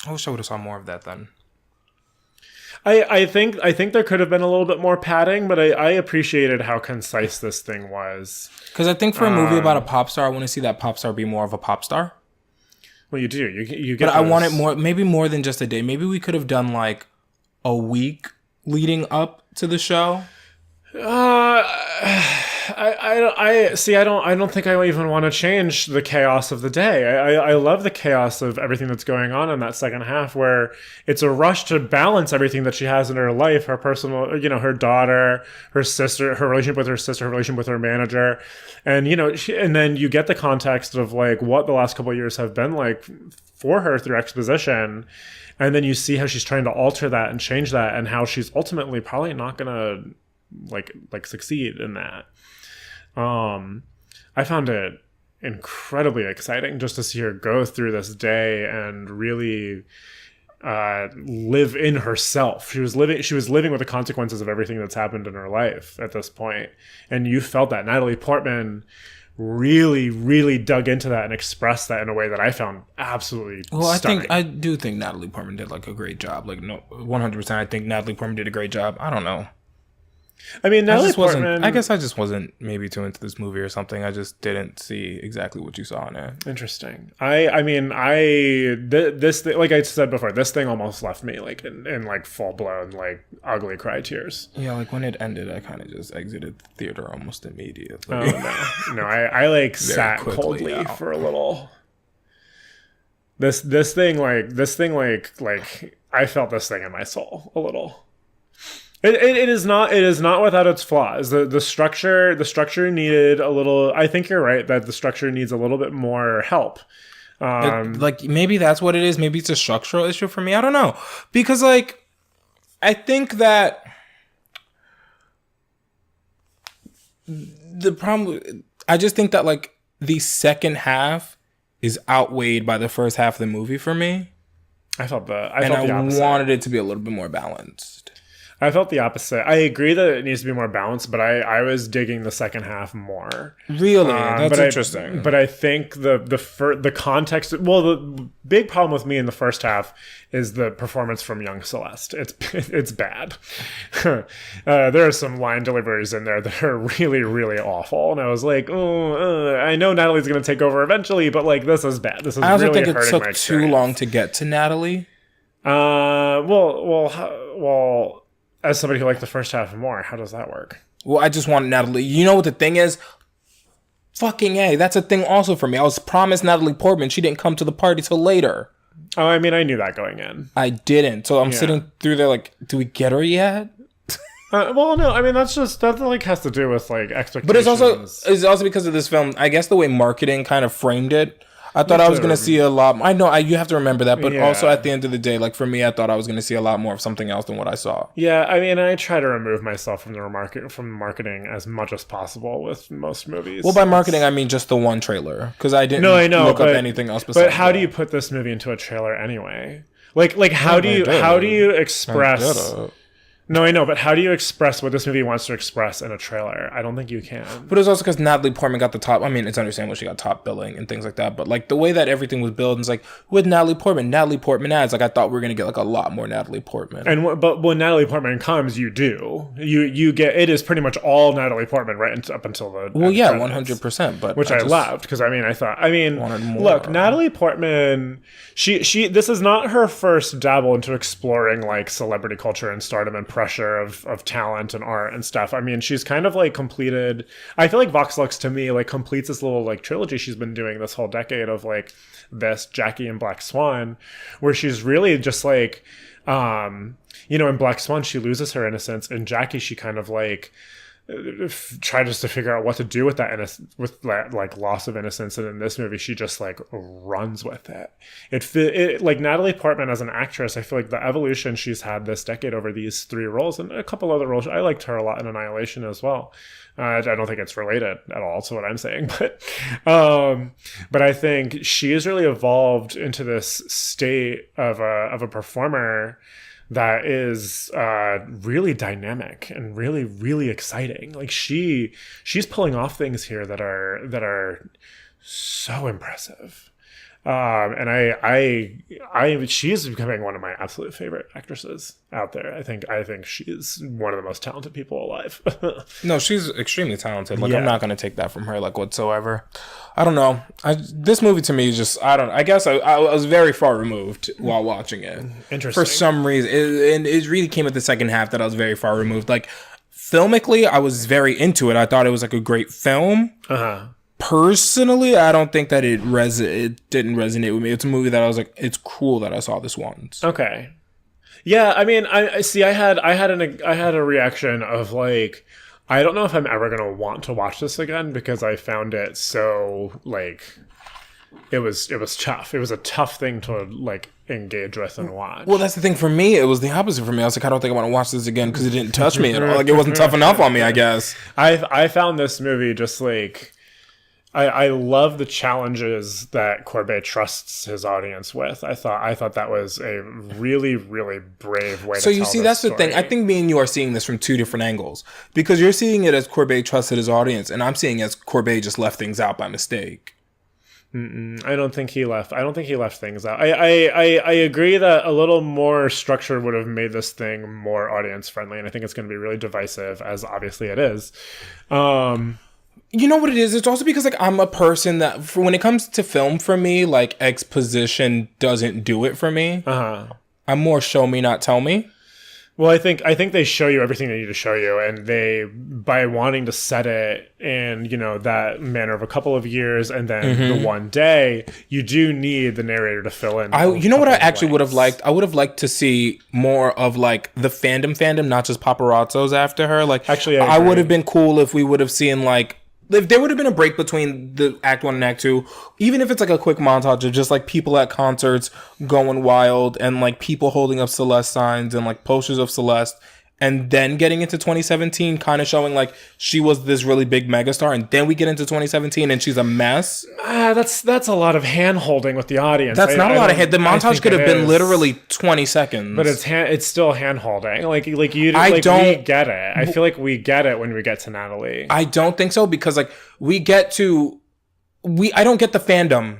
I wish I would have saw more of that then. I think there could have been a little bit more padding, but I appreciated how concise this thing was. Because I think for a movie about a pop star, I want to see that pop star be more of a pop star. Well, you do. You get. But I want it more, maybe more than just a day. Maybe we could have done like a week leading up to the show. I see. I don't think I even want to change the chaos of the day. I love the chaos of everything that's going on in that second half, where it's a rush to balance everything that she has in her life, her personal, her daughter, her sister, her relationship with her sister, her relationship with her manager, and and then you get the context of like what the last couple of years have been like for her through exposition. And then you see how she's trying to alter that and change that, and how she's ultimately probably not gonna like succeed in that. I found it incredibly exciting just to see her go through this day and really live in herself. She was living with the consequences of everything that's happened in her life at this point, and you felt that Natalie Portman really, really dug into that and expressed that in a way that I found absolutely stunning. I do think Natalie Portman did like a great job. Like, no, 100%. I think Natalie Portman did a great job. I don't know. I mean, Natalie Portman. I guess I just wasn't maybe too into this movie or something. I just didn't see exactly what you saw in it. Interesting. This thing, like I said before, this thing almost left me like in like full blown like ugly cry tears. Yeah, like when it ended, I kind of just exited the theater almost immediately. Oh no, I like sat coldly for a little. This thing I felt this thing in my soul a little. It is not without its flaws. The structure needed a little. I think you're right that the structure needs a little bit more help. Like maybe that's what it is. Maybe it's a structural issue for me. I don't know, because like I think that the problem. I just think that like the second half is outweighed by the first half of the movie for me. I felt the opposite. Wanted it to be a little bit more balanced. I felt the opposite. I agree that it needs to be more balanced, but I was digging the second half more. Really? That's interesting. But I think the context... Well, the big problem with me in the first half is the performance from young Celeste. It's bad. There are some line deliveries in there that are really, really awful. And I was like, I know Natalie's going to take over eventually, but like this is bad. This is really hurting my experience. I also think it took too long to get to Natalie. Well... As somebody who liked the first half more, how does that work? Well, I just wanted Natalie. You know what the thing is? Fucking A. That's a thing also for me. I was promised Natalie Portman. She didn't come to the party till later. Oh, I mean, I knew that going in. I didn't. So I'm sitting through there like, do we get her yet? Well, no. I mean, that like has to do with like expectations. But it's also because of this film. I guess the way marketing kind of framed it. I thought I was going to see a lot. I know you have to remember that, but also at the end of the day, like for me, I thought I was going to see a lot more of something else than what I saw. Yeah, I mean, I try to remove myself from marketing as much as possible with most movies. Well, by marketing, I mean just the one trailer, because I didn't look up anything else besides. But how do you put this movie into a trailer anyway? Like how do you express? No, I know, but how do you express what this movie wants to express in a trailer? I don't think you can. But it's also because Natalie Portman got the top. I mean, it's understandable she got top billing and things like that. But like the way that everything was built, it's like with Natalie Portman ads. Like I thought we were gonna get like a lot more Natalie Portman. But when Natalie Portman comes, you do. You get it is pretty much all Natalie Portman right up until the 100%. But which I loved because look, Natalie Portman. She this is not her first dabble into exploring like celebrity culture and stardom and pressure of talent and art and stuff. I mean, she's kind of like completed. I feel like Vox Lux to me like completes this little like trilogy she's been doing this whole decade of like this Jackie and Black Swan, where she's really just like, in Black Swan she loses her innocence, and Jackie she kind of like tries to figure out what to do with that like loss of innocence, and in this movie she just like runs with it. It like Natalie Portman as an actress, I feel like the evolution she's had this decade over these three roles and a couple other roles. I liked her a lot in Annihilation as well. I don't think it's related at all to what I'm saying, but I think she has really evolved into this state of a performer that is really dynamic and really, really exciting. Like she's pulling off things here that are so impressive. And she's becoming one of my absolute favorite actresses out there. I think she's one of the most talented people alive. No, she's extremely talented. Like, Yeah. I'm not going to take that from her, like, whatsoever. I don't know. This movie to me is just, I guess I was very far removed while watching it. Interesting. For some reason. And it really came at the second half that I was very far removed. Like, filmically, I was very into it. I thought it was like a great film. Uh-huh. Personally, I don't think that it didn't resonate with me. It's a movie that I was like, it's cool that I saw this once. Okay. Yeah, I mean, I see. I had a reaction of like, I don't know if I'm ever gonna want to watch this again because I found it so like, it was tough. It was a tough thing to like engage with and watch. Well, that's the thing for me. It was the opposite for me. I was like, I don't think I want to watch this again because it didn't touch me at all. Like, it wasn't tough enough on me, I guess. I found this movie just like. I love the challenges that Corbet trusts his audience with. I thought that was a really, really brave way to tell So you see, that's the thing. I think me and you are seeing this from two different angles. Because you're seeing it as Corbet trusted his audience, and I'm seeing it as Corbet just left things out by mistake. I don't think he left things out. I agree that a little more structure would have made this thing more audience friendly, and I think it's going to be really divisive, as obviously it is. You know what it is? It's also because like I'm a person that when it comes to film for me, like exposition doesn't do it for me. I'm more show me, not tell me. Well, I think they show you everything they need to show you, and they, by wanting to set it in, you know, that manner of a couple of years and then the one day, you do need the narrator to fill in. You know what I actually would have liked? I would have liked to see more of like the fandom, not just paparazzos after her. Like, actually, I would have been cool if we would have seen like. If there would have been a break between the Act 1 and Act 2, even if it's like a quick montage of just like people at concerts going wild and like people holding up Celeste signs and like posters of Celeste, and then getting into 2017 kind of showing like she was this really big megastar, and then we get into 2017 and she's a mess. That's a lot of hand holding with the audience. That's not a lot of hand. The montage could have been literally 20 seconds. But it's still hand holding. Like we get it. I feel like we get it when we get to Natalie. I don't think so, because like I don't get the fandom.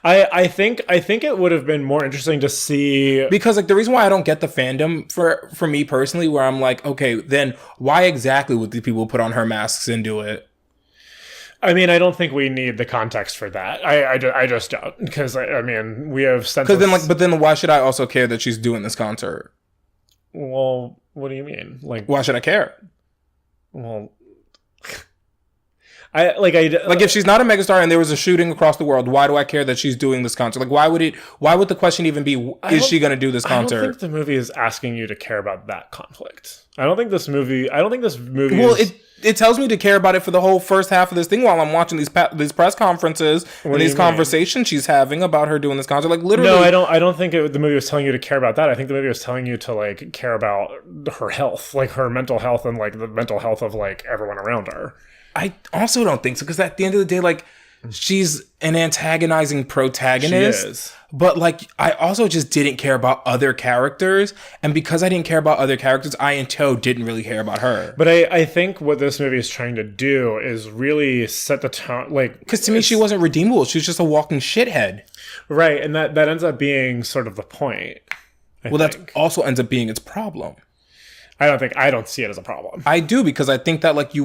I think it would have been more interesting to see, because like the reason why I don't get the fandom for me personally, where I'm like, okay, then why exactly would these people put on her masks and do it? I mean, I don't think we need the context for that. I just don't, because I mean, we have senseless... But then why should I also care that she's doing this concert? Well, what do you mean? Like, why should I care? Well, if she's not a megastar and there was a shooting across the world, why do I care that she's doing this concert? Like, why would the question even be, is she going to do this concert? I don't think the movie is asking you to care about that conflict. I don't think this movie. Well, it tells me to care about it for the whole first half of this thing while I'm watching these press conferences and these conversations she's having about her doing this concert. Like, literally. No, I don't think the movie was telling you to care about that. I think the movie was telling you to like care about her health, like her mental health, and like the mental health of like everyone around her. I also don't think so, because at the end of the day, like, she's an antagonizing protagonist. She is. But like, I also just didn't care about other characters, and because I didn't care about other characters, I in tow didn't really care about her. But I think what this movie is trying to do is really set the tone, like, because to me she wasn't redeemable. She was just a walking shithead. Right, and that ends up being sort of the point. That also ends up being its problem. I don't see it as a problem. I do, because I think that like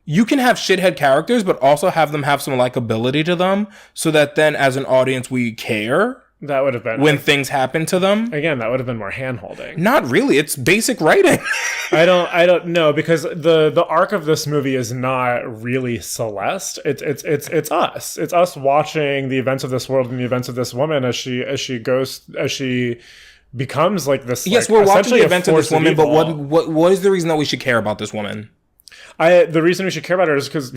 you can have shithead characters, but also have them have some likability to them, so that then as an audience we care. That would have been when things happen to them. Again, that would have been more hand-holding. Not really. It's basic writing. I don't know, because the arc of this movie is not really Celeste. It's us. It's us watching the events of this world and the events of this woman as she becomes like this. Yes, like, we're watching the events of this woman, but what is the reason that we should care about this woman? The reason we should care about her is because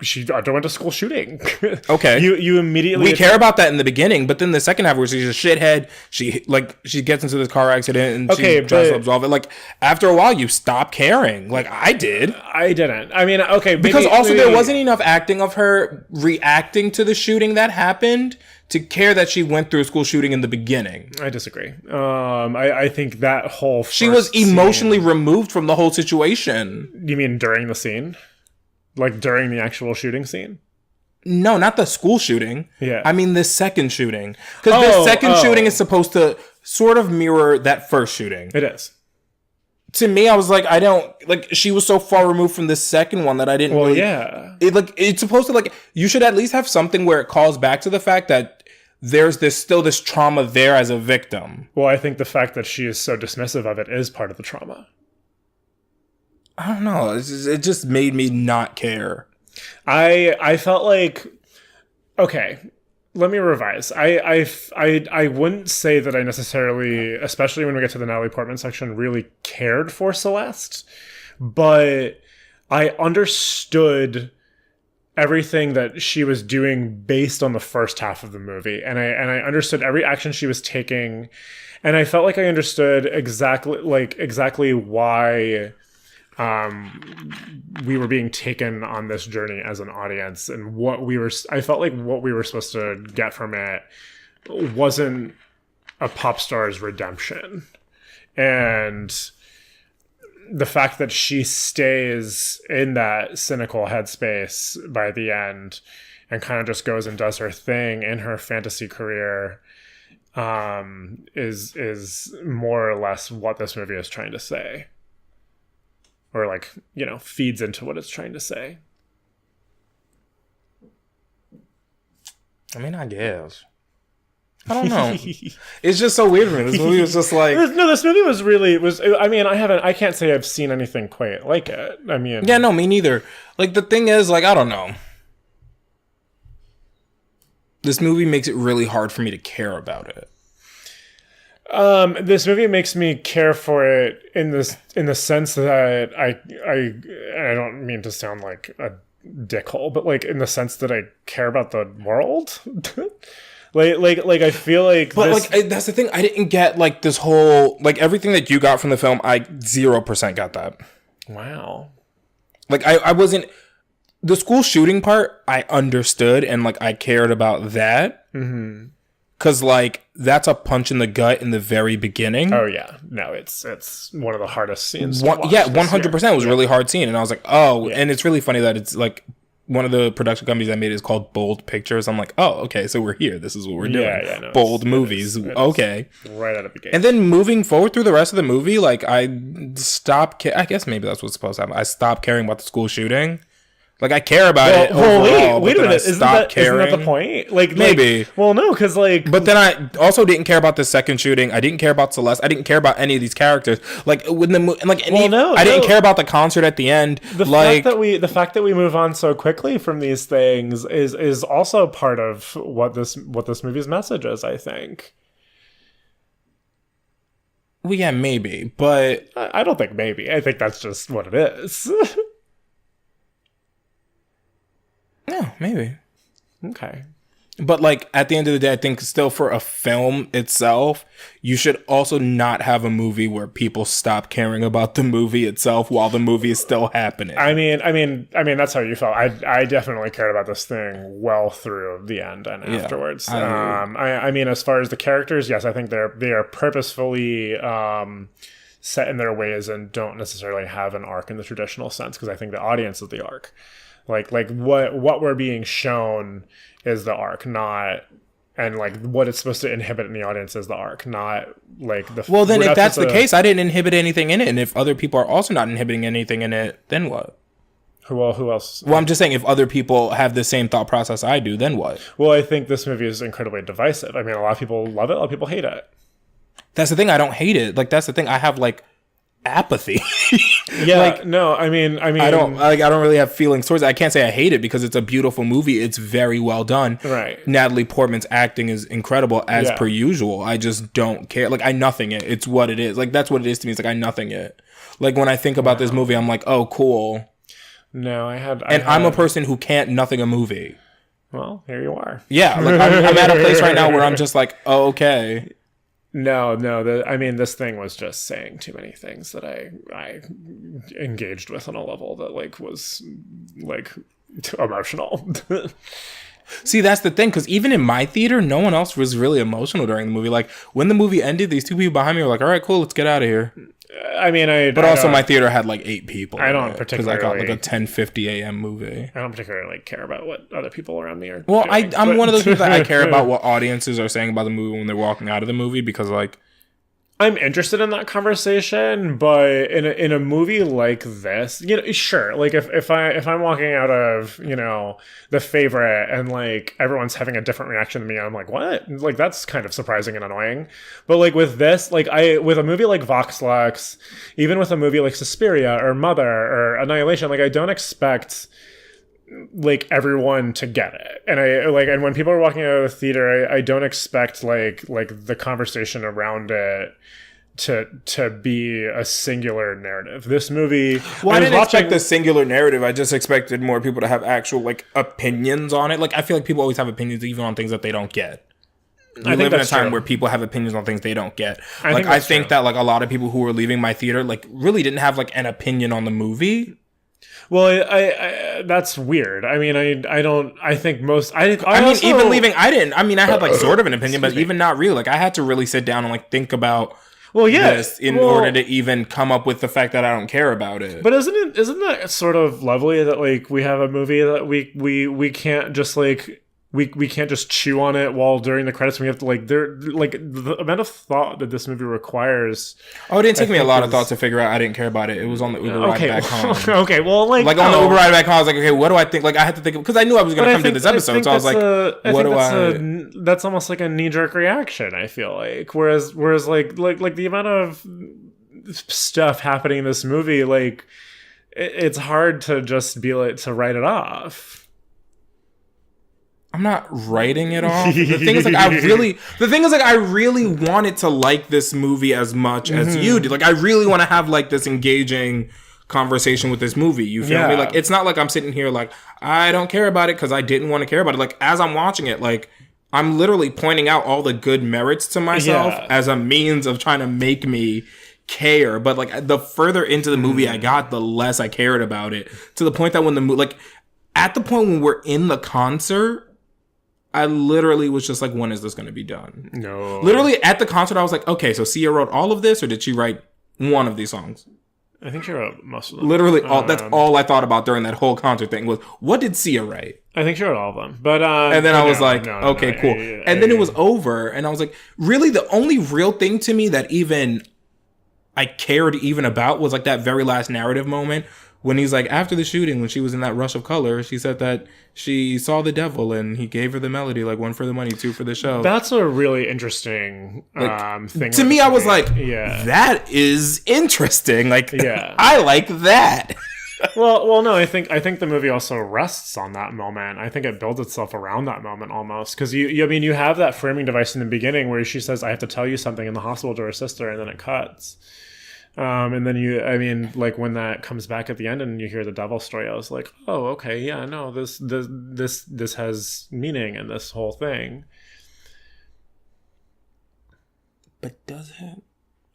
she underwent a school shooting. Okay, you immediately we care about that in the beginning, but then the second half where she's a shithead, she gets into this car accident and she tries to absolve it. Like, after a while, you stop caring. Like, I did. I didn't. I mean, okay, because there wasn't enough acting of her reacting to the shooting that happened to care that she went through a school shooting in the beginning. I disagree. I think that whole she was emotionally removed from the whole situation. You mean during the scene? Like during the actual shooting scene? No, not the school shooting. Yeah. I mean the second shooting. Because the second shooting is supposed to sort of mirror that first shooting. It is. To me, I was like, I don't... Like, she was so far removed from the second one that I didn't really... yeah. It's supposed to, like... You should at least have something where it calls back to the fact that there's still this trauma there as a victim. Well, I think the fact that she is so dismissive of it is part of the trauma. I don't know. It just made me not care. I felt like, okay, let me revise. I wouldn't say that I necessarily, especially when we get to the Natalie Portman section, really cared for Celeste, but I understood everything that she was doing based on the first half of the movie, and I understood every action she was taking, and I felt like I understood exactly why we were being taken on this journey as an audience, and I felt like what we were supposed to get from it wasn't a pop star's redemption. And the fact that she stays in that cynical headspace by the end and kind of just goes and does her thing in her fantasy career is more or less what this movie is trying to say. Or, like, you know, feeds into what it's trying to say. I mean, I guess. I don't know. It's just so weird for me. This movie was just like... No, this movie was... I mean, I can't say I've seen anything quite like it. I mean... Yeah, no, me neither. Like, the thing is, like, I don't know. This movie makes it really hard for me to care about it. This movie makes me care for it in the sense that I don't mean to sound like a dickhole, but like in the sense that I care about the world. like I feel like, but like that's the thing. I didn't get like this whole like everything that you got from the film. I 0% got that. Wow. Like I wasn't the school shooting part. I understood and like I cared about that. Mm-hmm. Cause like that's a punch in the gut in the very beginning. Oh yeah, no, it's one of the hardest scenes. To watch 100% was a really hard scene, and I was like, and it's really funny that it's like one of the production companies that made it is called Bold Pictures. I'm like, oh, okay, so we're here. This is what we're doing. No, Bold movies, okay. Right out of the gate. And then moving forward through the rest of the movie, like I stopped. I guess maybe that's what's supposed to happen. I stopped caring about the school shooting. Like I care about it overall, wait a minute. Isn't that the point? Like maybe. Well, no, because like. But then I also didn't care about the second shooting. I didn't care about Celeste. I didn't care about any of these characters. Like when I didn't care about the concert at the end. The fact that we move on so quickly from these things is also part of what this movie's message is, I think. Well, yeah, maybe, but I don't think maybe. I think that's just what it is. Yeah, maybe. Okay. But like at the end of the day, I think still for a film itself, you should also not have a movie where people stop caring about the movie itself while the movie is still happening. I mean that's how you felt. I definitely cared about this thing well through the end and afterwards. I mean, as far as the characters, yes, I think they are purposefully set in their ways and don't necessarily have an arc in the traditional sense, because I think the audience is the arc. Like what we're being shown is the arc, not, and like what it's supposed to inhibit in the audience is the arc, not like the. Well, then if that's the case, I didn't inhibit anything in it, and if other people are also not inhibiting anything in it, then what? Who else? Well, I'm just saying if other people have the same thought process I do, then what? Well, I think this movie is incredibly divisive. I mean, a lot of people love it, a lot of people hate it. That's the thing. I don't hate it. Like that's the thing. I have like apathy. Yeah, like, no, I mean I don't really have feelings towards it. I can't say I hate it because it's a beautiful movie. It's very well done. Right. Natalie Portman's acting is incredible as per usual. I just don't care. Like I nothing it. It's what it is. Like that's what it is to me. It's like I nothing it. Like when I think about this movie, I'm like, oh, cool. No, I'm a person who can't nothing a movie. Well, here you are. Yeah, like I'm at a place right now where I'm just like, oh, okay. No. This thing was just saying too many things that I engaged with on a level that like was like emotional. See, that's the thing, because even in my theater, no one else was really emotional during the movie. Like when the movie ended, these two people behind me were like, "All right, cool, let's get out of here." But also my theater had like 8 people. I don't particularly, because I got like a 10:50 a.m. movie. I don't particularly like care about what other people around me are. Well, doing, I'm one of those people that I care about what audiences are saying about the movie when they're walking out of the movie, because like, I'm interested in that conversation, but in a movie like this, sure. Like if I'm walking out of, The Favorite and like everyone's having a different reaction to me, I'm like, what? Like that's kind of surprising and annoying. But like with this, like with a movie like Vox Lux, even with a movie like Suspiria or Mother or Annihilation, like I don't expect like everyone to get it, and when people are walking out of the theater, I don't expect like the conversation around it to be a singular narrative. This movie, well, I didn't expect the singular narrative. I just expected more people to have actual like opinions on it. Like I feel like people always have opinions even on things that they don't get. We live in a time where people have opinions on things they don't get. I think that like a lot of people who were leaving my theater like really didn't have like an opinion on the movie. Well, I that's weird. I mean, I don't. I think most. I mean, also, even leaving, I didn't. I mean, I had like sort of an opinion, but even not really. Like, I had to really sit down and like think about this in order to even come up with the fact that I don't care about it. But isn't that sort of lovely that like we have a movie that we can't just like. We can't just chew on it while during the credits. We have to the amount of thought that this movie requires. Oh, it didn't take me a lot of thought to figure out. I didn't care about it. It was on the Uber ride back home. Okay, well, on the Uber ride back home, I was like, okay, what do I think? Like, I had to think because I knew I was going to come to this episode, so I was like, what do I? That's almost like a knee-jerk reaction. I feel like, whereas like the amount of stuff happening in this movie, like it's hard to just be like to write it off. I'm not writing it off. The thing is, I really wanted to like this movie as much as you did. Like, I really want to have like this engaging conversation with this movie. You feel me? Like, it's not like I'm sitting here like I don't care about it because I didn't want to care about it. Like, as I'm watching it, like I'm literally pointing out all the good merits to myself as a means of trying to make me care. But like the further into the movie I got, the less I cared about it. To the point that when the movie, like at the point when we're in the concert, I literally was just like, when is this going to be done? No. Literally at the concert, I was like, okay, so Sia wrote all of this, or did she write one of these songs? I think she wrote most of them. Literally, that's all I thought about during that whole concert thing was, what did Sia write? I think she wrote all of them. But and then I was like, okay, cool. And then it was over, and I was like, really, the only real thing to me that even I cared even about was like that very last narrative moment when he's like, after the shooting, when she was in that rush of color, she said that she saw the devil and he gave her the melody, like 1 for the money, 2 for the show. That's a really interesting thing. To me, I was like, that is interesting. Like, I like that. well, no, I think the movie also rests on that moment. I think it builds itself around that moment almost. Because you have that framing device in the beginning where she says, I have to tell you something in the hospital to her sister, and then it cuts. And then when that comes back at the end and you hear the devil story, I was like, oh, okay, yeah, no, this has meaning in this whole thing. But does it?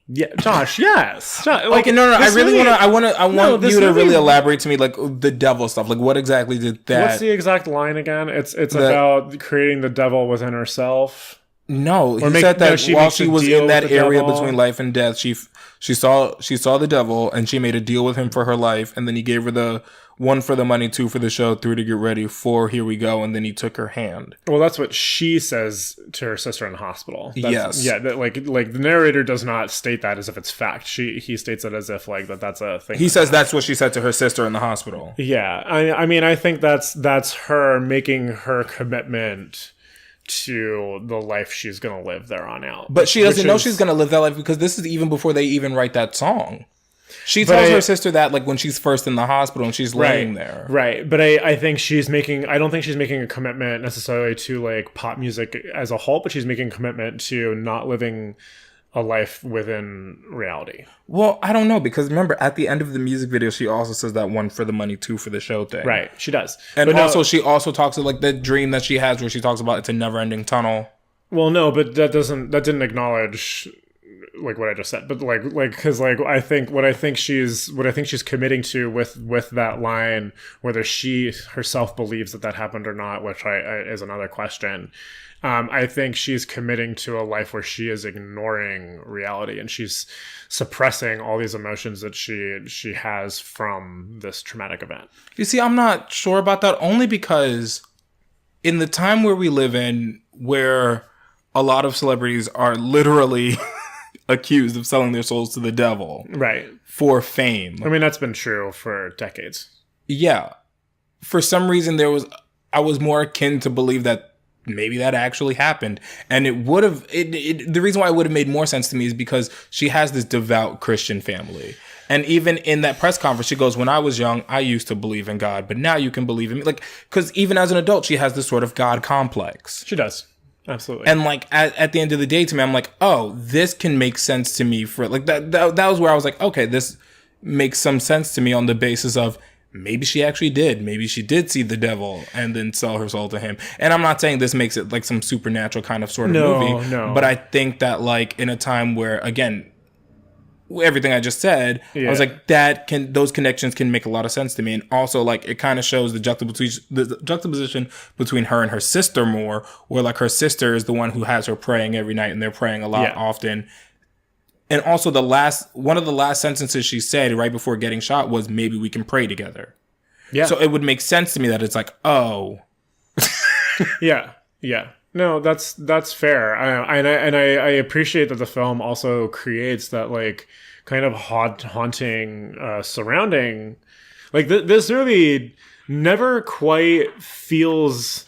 Yeah, Josh, yes. Okay, no, I want you to really elaborate to me, like the devil stuff. Like, what exactly did that? What's the exact line again? It's about creating the devil within herself. No, he said that while she was in that area between life and death, she saw the devil and she made a deal with him for her life, and then he gave her the 1 for the money, 2 for the show, 3 to get ready, 4 here we go, and then he took her hand. Well, that's what she says to her sister in the hospital. Yes. Yeah, like the narrator does not state that as if it's fact. He states it as if like that's a thing. He says that's what she said to her sister in the hospital. Yeah. I mean, I think that's her making her commitment to the life she's going to live there on out. But she doesn't know she's going to live that life because this is even before they even write that song. She tells her sister that like when she's first in the hospital and she's laying there. Right. But I think I don't think she's making a commitment necessarily to like pop music as a whole, but she's making a commitment to not living a life within reality. Well, I don't know, because remember at the end of the music video, she also says that 1 for the money, 2 for the show thing. Right, she does. And she also talks about like the dream that she has where she talks about it's a never ending tunnel. Well, no, but that didn't acknowledge like what I just said, but because I think she's committing to with that line, whether she herself believes that happened or not, which is another question. I think she's committing to a life where she is ignoring reality and she's suppressing all these emotions that she has from this traumatic event. You see, I'm not sure about that, only because in the time where we live in, where a lot of celebrities are literally accused of selling their souls to the devil, right, for fame. I mean, that's been true for decades. Yeah. For some reason, I was more akin to believe that maybe that actually happened. And it would have, the reason why it would have made more sense to me is because she has this devout Christian family. And even in that press conference, she goes, when I was young, I used to believe in God, but now you can believe in me. Like, because even as an adult, she has this sort of God complex. She does. Absolutely. And like, at the end of the day, to me, I'm like, oh, this can make sense to me for like that was where I was like, okay, this makes some sense to me on the basis of, maybe she actually did. Maybe she did see the devil and then sell her soul to him. And I'm not saying this makes it like some supernatural kind of sort of movie. No. But I think that like in a time where, again, everything I just said, I was like, those connections can make a lot of sense to me. And also like it kind of shows the juxtaposition between her and her sister more, where like her sister is the one who has her praying every night and they're praying a lot often. And also one of the last sentences she said right before getting shot was, maybe we can pray together. Yeah. So it would make sense to me that it's like, oh. Yeah. No, that's fair. I appreciate that the film also creates that like kind of haunting surrounding. Like this movie never quite feels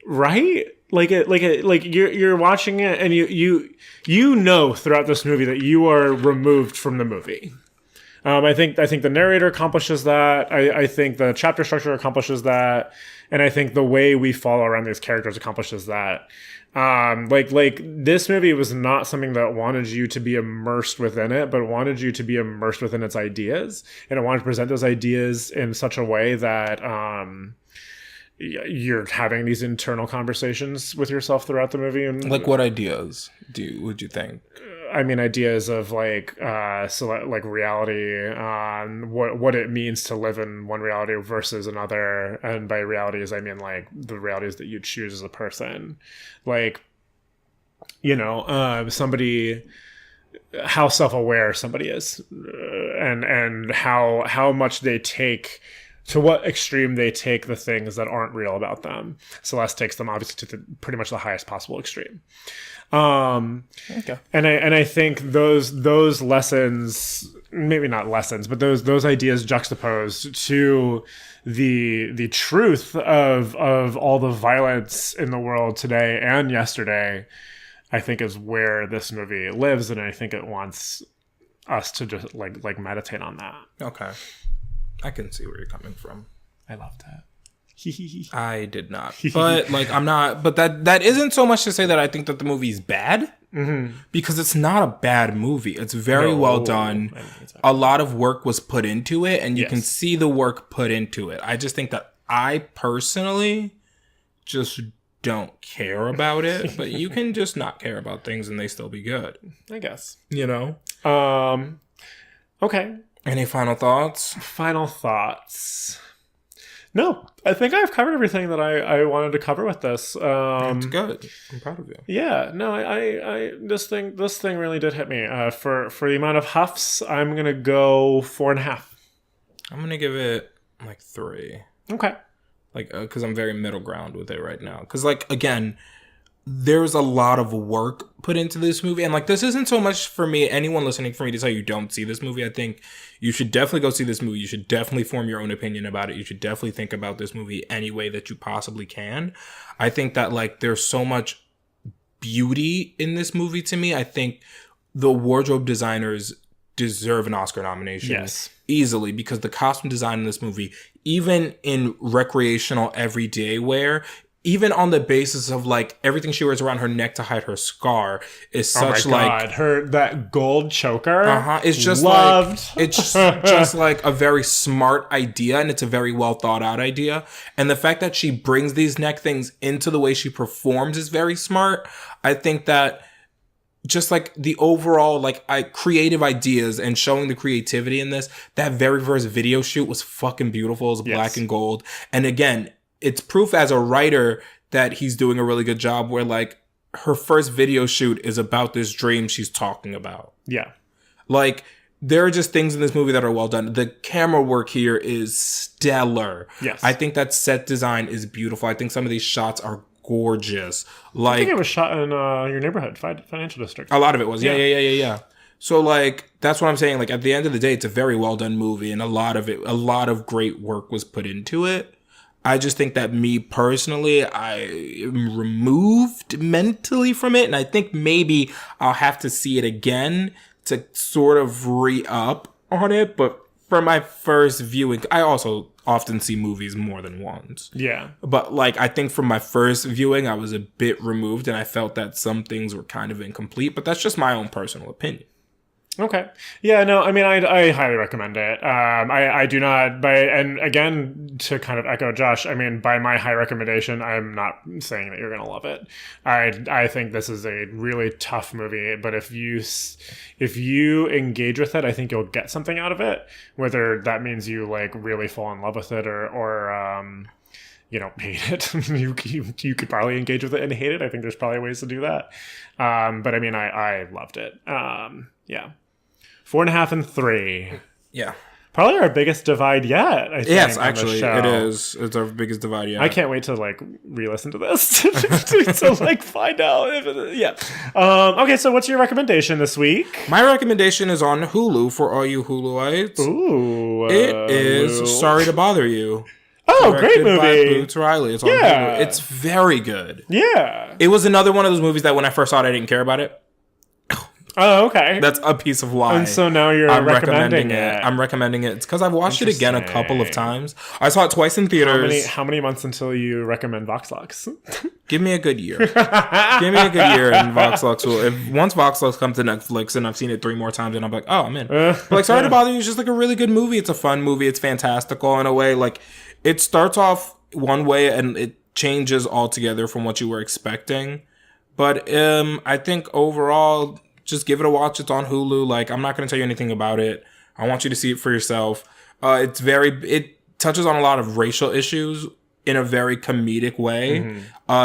right. Like you're watching it and you know throughout this movie that you are removed from the movie. I think the narrator accomplishes that. I think the chapter structure accomplishes that, and I think the way we follow around these characters accomplishes that. Like this movie was not something that wanted you to be immersed within it, but wanted you to be immersed within its ideas, and it wanted to present those ideas in such a way that you're having these internal conversations with yourself throughout the movie. And like, what ideas would you think? I mean, ideas of like reality, what it means to live in one reality versus another, and by realities I mean like the realities that you choose as a person, like, you know, somebody, how self-aware somebody is, and how much they take. To what extreme they take the things that aren't real about them. Celeste takes them obviously to pretty much the highest possible extreme. Okay. And I think those lessons, maybe not lessons, but those ideas juxtaposed to the truth of all the violence in the world today and yesterday, I think is where this movie lives, and I think it wants us to just like meditate on that. Okay. I can see where you're coming from. I love that. I did not. But like, I'm not, but that isn't so much to say that I think that the movie's bad, because it's not a bad movie. It's very well done. A lot of work was put into it, and you can see the work put into it. I just think that I personally just don't care about it, but you can just not care about things and they still be good, I guess. You know? Okay. Any final thoughts? Final thoughts. No, I think I've covered everything that I wanted to cover with this. That's good. I'm proud of you. Yeah, no, I this thing really did hit me. For the amount of huffs, I'm gonna go 4.5. I'm gonna give it like 3. Okay. Like, because I'm very middle ground with it right now. Because like, again, there's a lot of work put into this movie. And like, this isn't so much for me, anyone listening, for me to tell you don't see this movie. I think you should definitely go see this movie. You should definitely form your own opinion about it. You should definitely think about this movie any way that you possibly can. I think that like, there's so much beauty in this movie to me. I think the wardrobe designers deserve an Oscar nomination. Yes. Easily, because the costume design in this movie, even in recreational everyday wear, even on the basis of like everything she wears around her neck to hide her scar, is such like that gold choker. It's just loved. Like it's just like a very smart idea, and it's a very well thought out idea. And the fact that she brings these neck things into the way she performs is very smart. I think that just like the overall creative ideas and showing the creativity in this. That very first video shoot was fucking beautiful. It was black and gold. And again, it's proof as a writer that he's doing a really good job where like her first video shoot is about this dream she's talking about. Yeah. Like, there are just things in this movie that are well done. The camera work here is stellar. Yes. I think that set design is beautiful. I think some of these shots are gorgeous. Like, I think it was shot in your neighborhood, financial district. A lot of it was. Yeah. So, like, that's what I'm saying. Like, at the end of the day, it's a very well done movie, and a lot of great work was put into it. I just think that me personally, I am removed mentally from it, and I think maybe I'll have to see it again to sort of re-up on it. But for my first viewing, I also often see movies more than once. Yeah. But, like, I think from my first viewing, I was a bit removed, and I felt that some things were kind of incomplete. But that's just my own personal opinion. Okay. Yeah, no, I mean, I highly recommend it. I do not, and again, to kind of echo Josh, I mean, by my high recommendation, I'm not saying that you're going to love it. I think this is a really tough movie, but if you engage with it, I think you'll get something out of it, whether that means you like really fall in love with it or you know, hate it. you could probably engage with it and hate it. I think there's probably ways to do that. But I mean, I loved it. Yeah. 4.5 and 3. Yeah. Probably our biggest divide yet, I think. Yes, actually, it is. It's our biggest divide yet. I can't wait to, like, re-listen to this to like, find out. Okay, so what's your recommendation this week? My recommendation is on Hulu for all you Huluites. Ooh. It is Sorry to Bother You. Oh, great movie. By Boots Riley. It's on Hulu. It's very good. Yeah. It was another one of those movies that when I first saw it, I didn't care about it. Oh, okay. That's a piece of why. And so now you're recommending it. I'm recommending it. It's because I've watched it again a couple of times. I saw it twice in theaters. How many months until you recommend Vox Lux? Give me a good year. Give me a good year, and Vox Lux will. Once Vox Lux comes to Netflix and I've seen it 3 more times, and I'm like, oh, I'm in. But like, Sorry to Bother You is just like a really good movie. It's a fun movie. It's fantastical in a way. Like, it starts off one way and it changes altogether from what you were expecting. But I think overall, just give it a watch. It's on Hulu. Like, I'm not going to tell you anything about it. I want you to see it for yourself. It touches on a lot of racial issues in a very comedic way. Mm-hmm.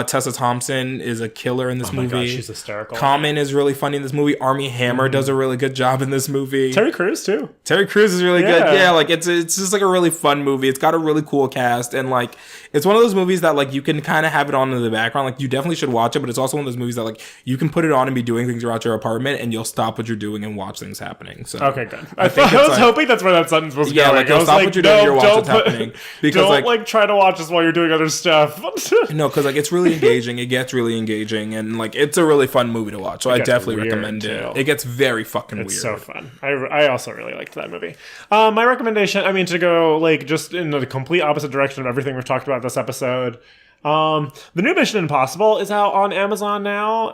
Tessa Thompson is a killer in this movie. Oh my gosh, she's hysterical. Common is really funny in this movie. Armie Hammer does a really good job in this movie. Terry Crews too. Terry Crews is really good. Yeah, like it's just like a really fun movie. It's got a really cool cast, and like it's one of those movies that like you can kind of have it on in the background. Like you definitely should watch it, but it's also one of those movies that like you can put it on and be doing things around your apartment, and you'll stop what you're doing and watch things happening. So okay, good. I was hoping that's where that sentence was going. Yeah, like you'll stop what you're doing, you'll watch what's happening. Because don't try to watch this while you're doing other stuff. No, because like it's really engaging. It gets really engaging, and like it's a really fun movie to watch. So I definitely recommend it. It gets very fucking weird. It's so fun. I also really liked that movie. My recommendation, I mean, to go like just in the complete opposite direction of everything we've talked about this episode. The new Mission Impossible is out on Amazon now.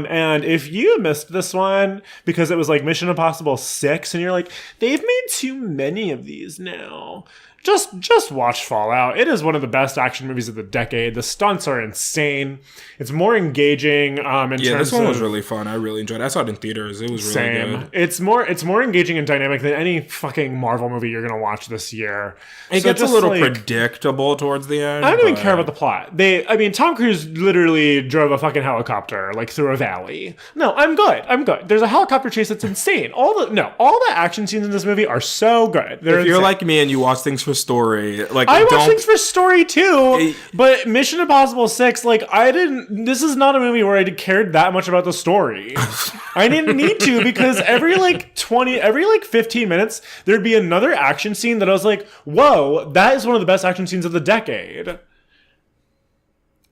And if you missed this one because it was like Mission Impossible 6 and you're like, they've made too many of these now. Just watch Fallout. It is one of the best action movies of the decade. The stunts are insane. It's more engaging. This one was really fun. I really enjoyed it. I saw it in theaters. It was really good. It's more engaging and dynamic than any fucking Marvel movie you're gonna watch this year. It gets a little predictable towards the end. I don't even care about the plot. Tom Cruise literally drove a fucking helicopter like through a valley. No, I'm good. There's a helicopter chase that's insane. All the action scenes in this movie are so good. If you're like me and you watch things for story, like I watch things for story too, but Mission Impossible 6, like this is not a movie where I cared that much about the story. I didn't need to, because every 15 minutes there'd be another action scene that I was like, whoa, that is one of the best action scenes of the decade.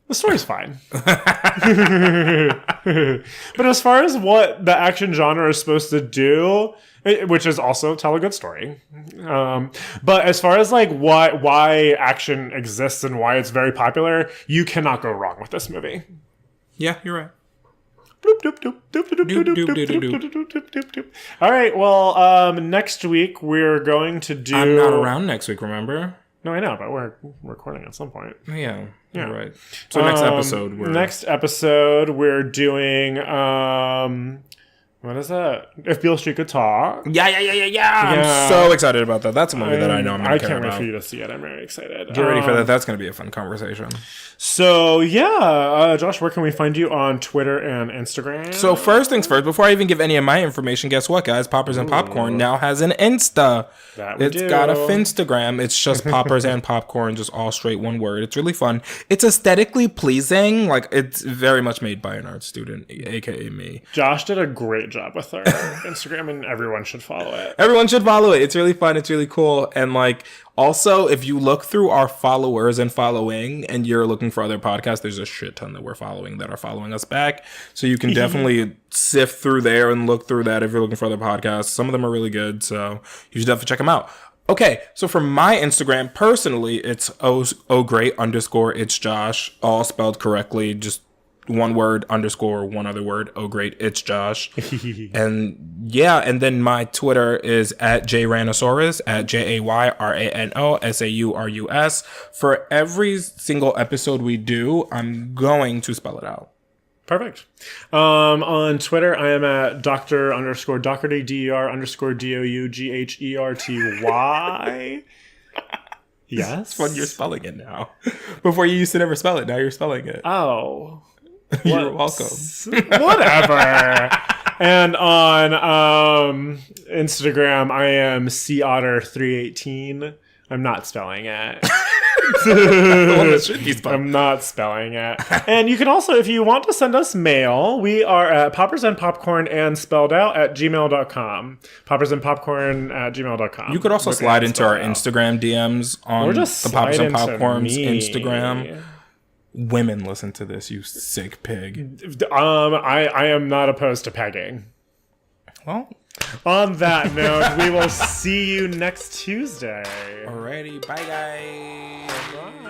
The story's fine. But as far as what the action genre is supposed to do, which is also tell a good story. But as far as like why action exists and why it's very popular, you cannot go wrong with this movie. Yeah, you're right. All right, well, next week we're going to do... I'm not around next week, remember? No, I know, but we're recording at some point. Yeah. You're right. So next episode we're doing What is that? If Beale Street Could Talk. Yeah. I'm so excited about that. That's a movie that I know I'm going to care I can't wait about. for you to see it. I'm very excited. Get ready for that. That's going to be a fun conversation. So, yeah. Josh, where can we find you on Twitter and Instagram? So, first things first, before I even give any of my information, guess what, guys? Poppers and Popcorn now has an Insta. It's got a Finstagram. It's just Poppers and Popcorn, just all straight one word. It's really fun. It's aesthetically pleasing. Like, it's very much made by an art student, aka me. Josh did a great job with our Instagram, and everyone should follow it. Everyone should follow it. It's really fun. It's really cool. And like, also, if you look through our followers and following, and you're looking for other podcasts, there's a shit ton that we're following that are following us back. So you can definitely sift through there and look through that if you're looking for other podcasts. Some of them are really good, so you should definitely check them out. Okay, so for my Instagram, personally, it's @it's Josh, all spelled correctly, just one word _ one other word. Oh, great. It's Josh. And yeah. And then my Twitter is @JRanosaurus, JAYRANOSAURUS. For every single episode we do, I'm going to spell it out. Perfect. On Twitter, I am at Dr_Dougherty, DER_DOUGHERTY. Yes. It's fun you're spelling it now. Before you used to never spell it. Now you're spelling it. Oh. You're welcome. Whatever. And on Instagram, I am COtter318. I'm not spelling it. I'm not spelling it. And you can also, if you want to send us mail, we are at poppersandpopcorn and spelled out @gmail.com. poppersandpopcorn@gmail.com. You could also slide into our Instagram DMs on the Poppers and Popcorn's Instagram. Women listen to this, you sick pig. I am not opposed to pegging. Well, on that note, we will see you next Tuesday. Alrighty, bye guys. Bye.